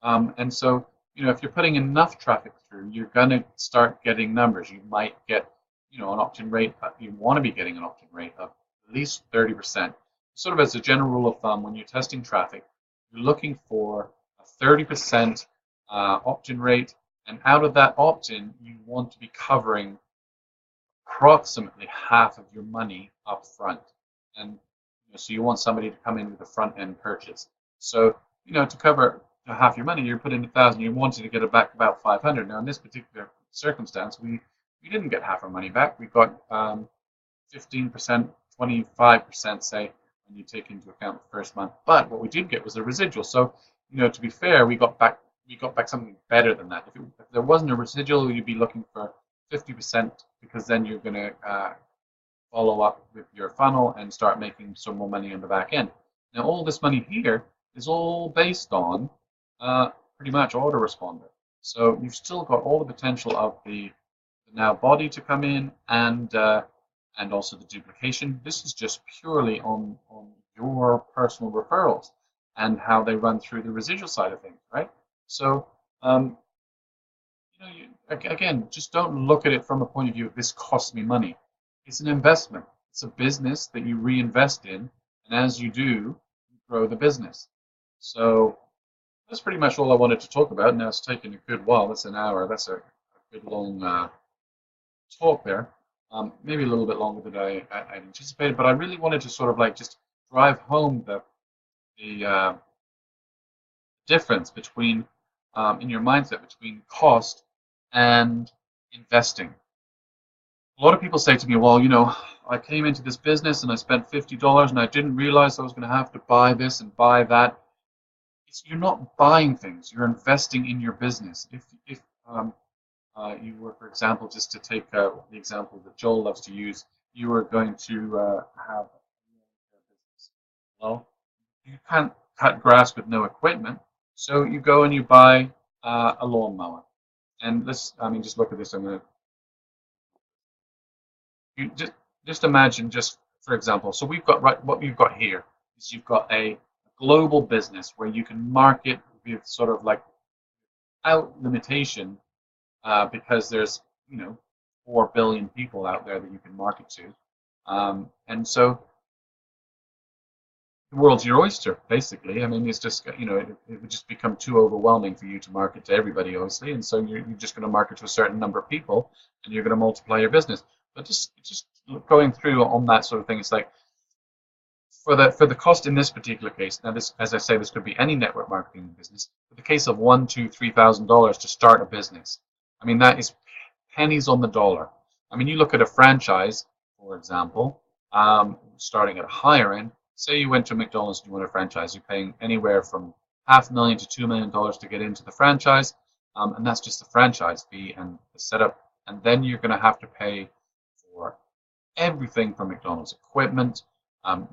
And so, if you're putting enough traffic through, you're going to start getting numbers. You might get, an opt-in rate. You want to be getting an opt-in rate of at least 30%. Sort of as a general rule of thumb, when you're testing traffic, you're looking for a 30% opt-in rate, and out of that opt-in, you want to be covering approximately half of your money up front. And so you want somebody to come in with a front-end purchase. So, to cover half your money, you're putting 1,000. You wanted to get it back about 500. Now, in this particular circumstance, we didn't get half our money back. We got 15%, 25%, say, when you take into account the first month. But what we did get was a residual. So, to be fair, we got back something better than that. If there wasn't a residual, you'd be looking for 50%, because then you're going to follow up with your funnel and start making some more money on the back end. Now, all this money here is all based on pretty much autoresponder. So you've still got all the potential of the now body to come in, and also the duplication. This is just purely on your personal referrals. and how they run through the residual side of things, right? So, um, again, just don't look at it from a point of view of this costs me money. It's an investment. It's a business that you reinvest in, and as you do, you grow the business. So that's pretty much all I wanted to talk about. Now it's taken a good while. That's an hour. That's a good long talk there. Maybe a little bit longer than I anticipated, but I really wanted to sort of like just drive home the difference between in your mindset between cost and investing. A lot of people say to me, well, I came into this business and I spent $50 and I didn't realize I was going to have to buy this and buy that. You're not buying things, you're investing in your business. If you were, for example, just to take the example that Joel loves to use, you were going to have a business. Well, you can't cut grass with no equipment, so you go and you buy a lawnmower. And I mean, just look at this. You just imagine, just for example. So we've got what we've got here is you've got a global business where you can market with sort of like out limitation because there's 4 billion people out there that you can market to, and so the world's your oyster, basically. I mean, it's just it would just become too overwhelming for you to market to everybody, obviously, and so you're just going to market to a certain number of people, and you're going to multiply your business. But just going through on that sort of thing, it's like for the cost in this particular case. Now, this, as I say, this could be any network marketing business. For the case of $1,000, $2,000, $3,000 to start a business, I mean that is pennies on the dollar. I mean, you look at a franchise, for example, starting at a higher end. Say you went to McDonald's and you want a franchise, you're paying anywhere from $500,000 to $2 million to get into the franchise, and that's just the franchise fee and the setup. And then you're going to have to pay for everything from McDonald's: equipment,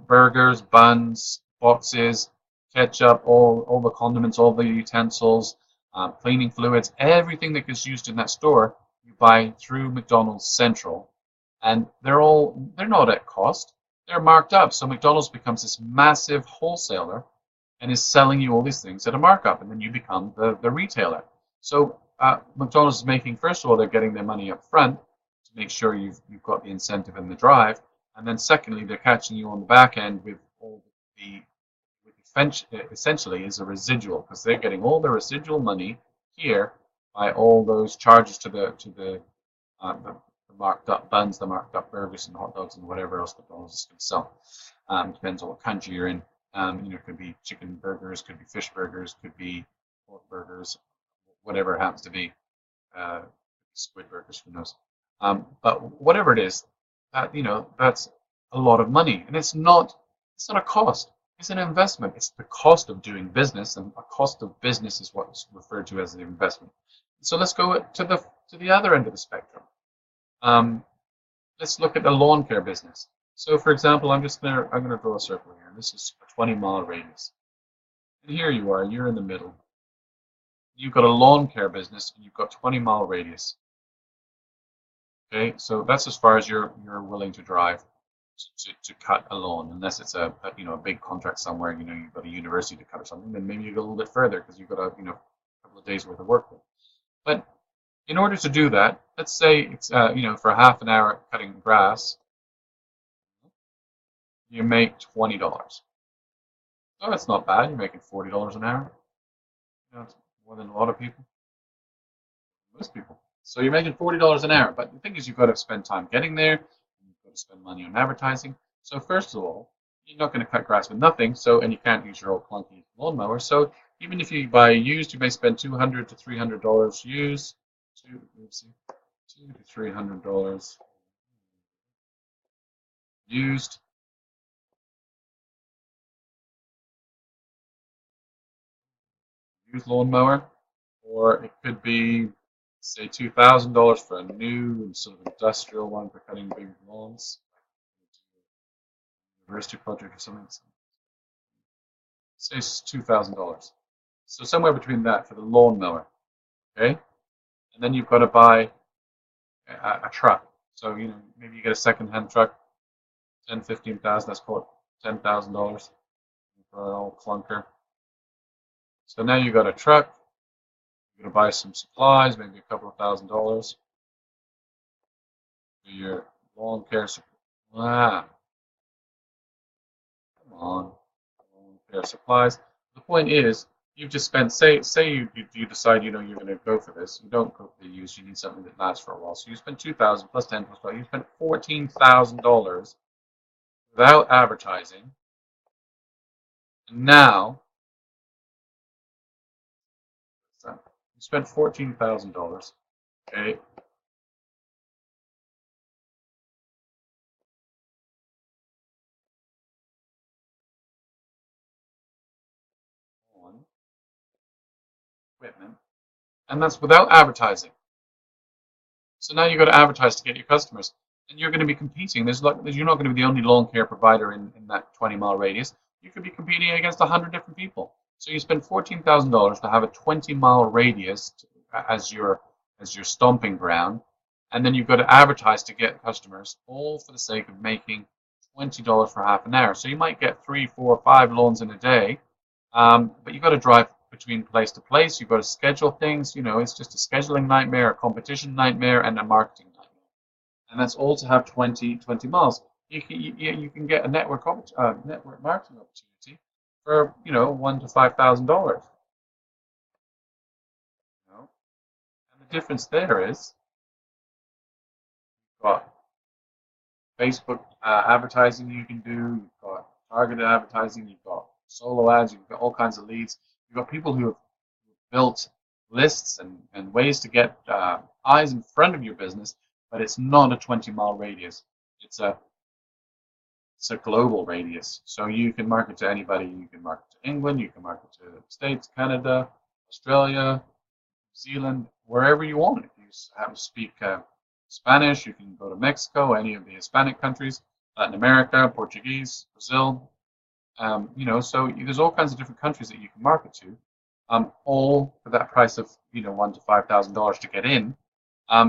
burgers, buns, boxes, ketchup, all the condiments, all the utensils, cleaning fluids, everything that gets used in that store, you buy through McDonald's Central, and they're not at cost. They're marked up. So McDonald's becomes this massive wholesaler and is selling you all these things at a markup, and then you become the retailer. So McDonald's is making, first of all, they're getting their money up front to make sure you've got the incentive and the drive, and then secondly, they're catching you on the back end with all the essentially is a residual, because they're getting all the residual money here by all those charges to the marked up buns, the marked up burgers and hot dogs and whatever else McDonald's is going to sell. Depends on what country you're in. It could be chicken burgers, could be fish burgers, could be pork burgers, whatever it happens to be. Squid burgers, who knows? But whatever it is, that's a lot of money, and it's not a cost. It's an investment. It's the cost of doing business, and a cost of business is what's referred to as an investment. So let's go to the other end of the spectrum. Let's look at the lawn care business. So, for example, I'm gonna draw a circle here. This is a 20-mile radius, and here you are. You're in the middle. You've got a lawn care business, and you've got 20-mile radius. Okay, so that's as far as you're willing to drive to cut a lawn, unless it's a big contract somewhere. You've got a university to cut or something. Then maybe you go a little bit further because you've got a couple of days worth of work. But in order to do that, let's say it's for half an hour cutting grass, you make $20. So that's not bad. You're making $40 an hour. It's more than a lot of people, most people. So you're making $40 an hour. But the thing is, you've got to spend time getting there. You've got to spend money on advertising. So first of all, you're not going to cut grass with nothing. And you can't use your old clunky lawnmower. So even if you buy used, you may spend $200 to $300 used. $200 to $300 used. Used lawnmower, or it could be, say, $2,000 for a new and sort of industrial one for cutting big lawns, university project or something. Say it's $2,000. So somewhere between that for the lawnmower, okay? And then you've got to buy a truck. So maybe you get a second-hand truck, 10, 15,000. Let's call it $10,000 for an old clunker. So now you got a truck, you're going to buy some supplies, maybe a couple of $1,000 for your lawn care supply. Ah, come on, lawn care supplies. The point is, you've just spent, say you decide, you're going to go for this. You don't go for the use, you need something that lasts for a while. So you spend 2,000 plus 10 plus 5, you spent $14,000 without advertising. And now, you spent $14,000, okay, on equipment, and that's without advertising. So now you've got to advertise to get your customers, and you're going to be competing. You're not going to be the only lawn care provider in that 20-mile radius. You could be competing against 100 different people. So you spend $14,000 to have a 20-mile radius as your stomping ground, and then you've got to advertise to get customers, all for the sake of making $20 for half an hour. So you might get 3, 4, 5 lawns in a day, but you've got to drive between place to place. You've got to schedule things. It's just a scheduling nightmare, a competition nightmare, and a marketing nightmare. And that's all to have 20 miles. You can get a network marketing opportunity for $1,000 to $5,000. And the difference there is you've got Facebook advertising you can do. You've got targeted advertising. You've got solo ads. You've got all kinds of leads. You've got people who have built lists and ways to get eyes in front of your business, but it's not a 20-mile radius. It's a global radius. So you can market to anybody. You can market to England. You can market to the States, Canada, Australia, New Zealand, wherever you want. If you happen to speak Spanish, you can go to Mexico, any of the Hispanic countries, Latin America, Portuguese, Brazil. So there's all kinds of different countries that you can market to, all for that price of $1,000 to $5,000 to get in.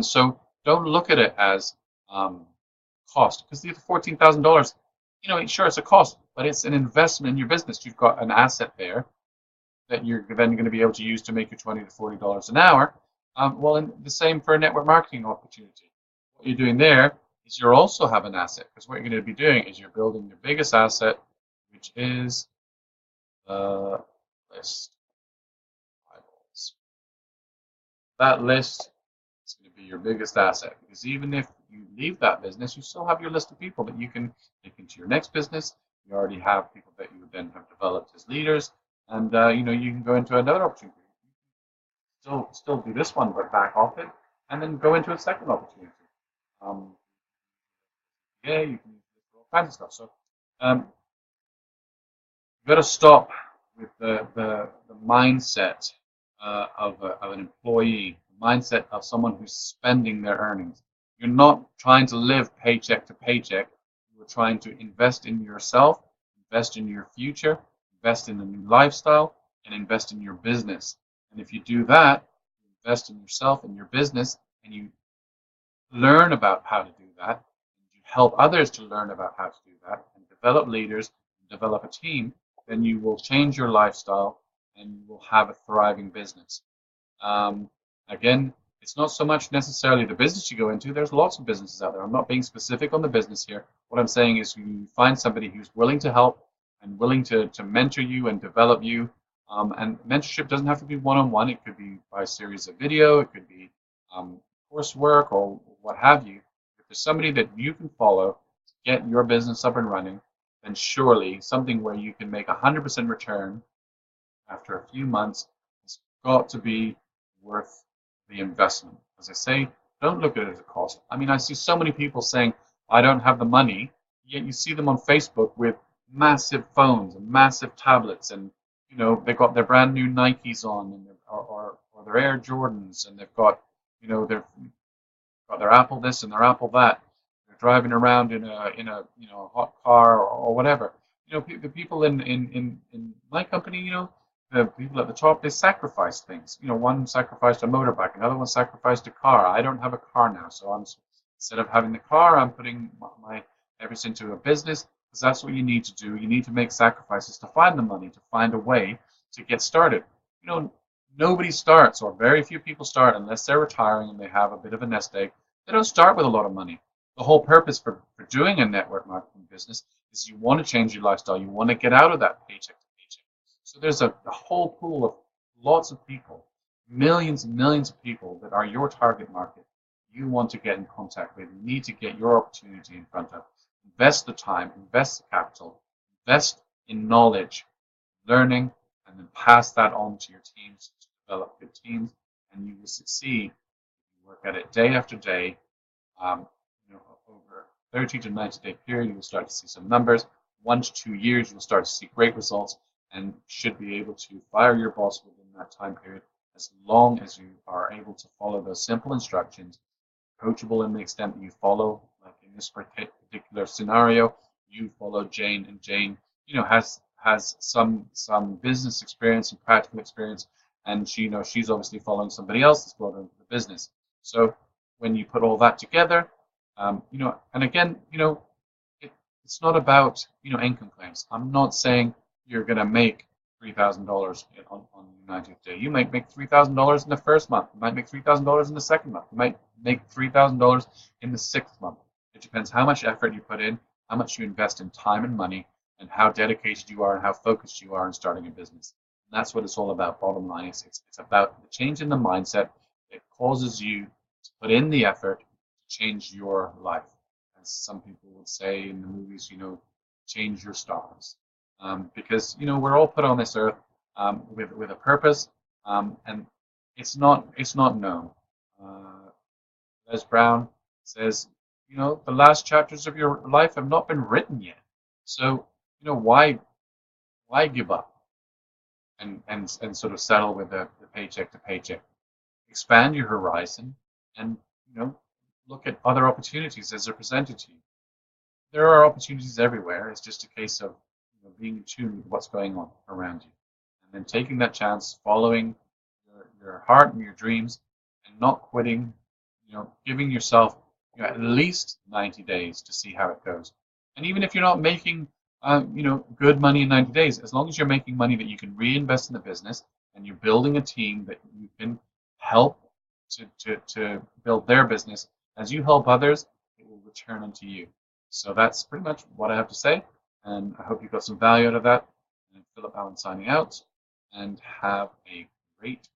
So don't look at it as cost, because the $14,000, sure, it's a cost, but it's an investment in your business. You've got an asset there that you're then going to be able to use to make your $20 to $40 an hour. And the same for a network marketing opportunity. What you're doing there is you also have an asset, because what you're going to be doing is you're building your biggest asset, which is the list. That list is going to be your biggest asset, because even if you leave that business, you still have your list of people that you can take into your next business. You already have people that you then have developed as leaders, and you can go into another opportunity. Still do this one, but back off it, and then go into a second opportunity. You can do all kinds of stuff. So you've got to stop with the mindset of an employee, the mindset of someone who's spending their earnings. You're not trying to live paycheck to paycheck. You're trying to invest in yourself, invest in your future, invest in a new lifestyle, and invest in your business. And if you do that, you invest in yourself and your business, and you learn about how to do that, and you help others to learn about how to do that, and develop leaders, and develop a team, then you will change your lifestyle and you will have a thriving business. Again, it's not so much necessarily the business you go into. There's lots of businesses out there. I'm not being specific on the business here. What I'm saying is you find somebody who's willing to help and willing to mentor you and develop you. And mentorship doesn't have to be one-on-one. It could be by a series of video. It could be coursework or what have you. If there's somebody that you can follow to get your business up and running, then surely something where you can make 100% return after a few months has got to be worth the investment. As I say, don't look at it as a cost. I mean, I see so many people saying, I don't have the money, yet you see them on Facebook with massive phones and massive tablets, and they've got their brand new Nikes on, and or their Air Jordans, and they've got they've got their Apple this and their Apple that. They're driving around in a hot car or whatever. The people in my company, the people at the top, they sacrifice things. One sacrificed a motorbike, another one sacrificed a car. I don't have a car now, so instead of having the car, I'm putting my efforts into a business, because that's what you need to do. You need to make sacrifices to find the money, to find a way to get started. nobody starts, or very few people start, unless they're retiring and they have a bit of a nest egg. They don't start with a lot of money. The whole purpose for doing a network marketing business is you want to change your lifestyle. You want to get out of that paycheck to paycheck. So there's a whole pool of lots of people, millions and millions of people that are your target market. You want to get in contact with. You need to get your opportunity in front of. Invest the time, invest the capital, invest in knowledge, learning, and then pass that on to your teams to develop good teams, and you will succeed. You work at it day after day. Um, Over a 30 to 90-day period, you will start to see some numbers. 1 to 2 years, you'll start to see great results, and should be able to fire your boss within that time period, as long as you are able to follow those simple instructions, coachable in the extent that you follow. Like in this particular scenario, you follow Jane, and Jane, has some business experience and practical experience, and she's obviously following somebody else that's brought into the business. So when you put all that together, and again, it's not about income claims. I'm not saying you're going to make $3,000 on the 90th day. You might make $3,000 in the first month. You might make $3,000 in the second month. You might make $3,000 in the sixth month. It depends how much effort you put in, how much you invest in time and money, and how dedicated you are and how focused you are in starting a business. And that's what it's all about. Bottom line is it's about the change in the mindset that causes you to put in the effort to change your life. As some people would say in the movies, change your stars. Because we're all put on this earth with a purpose, and it's not known. Les Brown says, the last chapters of your life have not been written yet. So why give up and sort of settle with the paycheck to paycheck? Expand your horizon, and look at other opportunities as they're presented to you. There are opportunities everywhere. It's just a case of being in tune with what's going on around you, and then taking that chance, following your heart and your dreams, and not quitting. Giving yourself at least 90 days to see how it goes. And even if you're not making good money in 90 days, as long as you're making money that you can reinvest in the business, and you're building a team that you can help to build their business, as you help others, it will return unto you. So that's pretty much what I have to say, and I hope you got some value out of that. And Philip Allen signing out, and have a great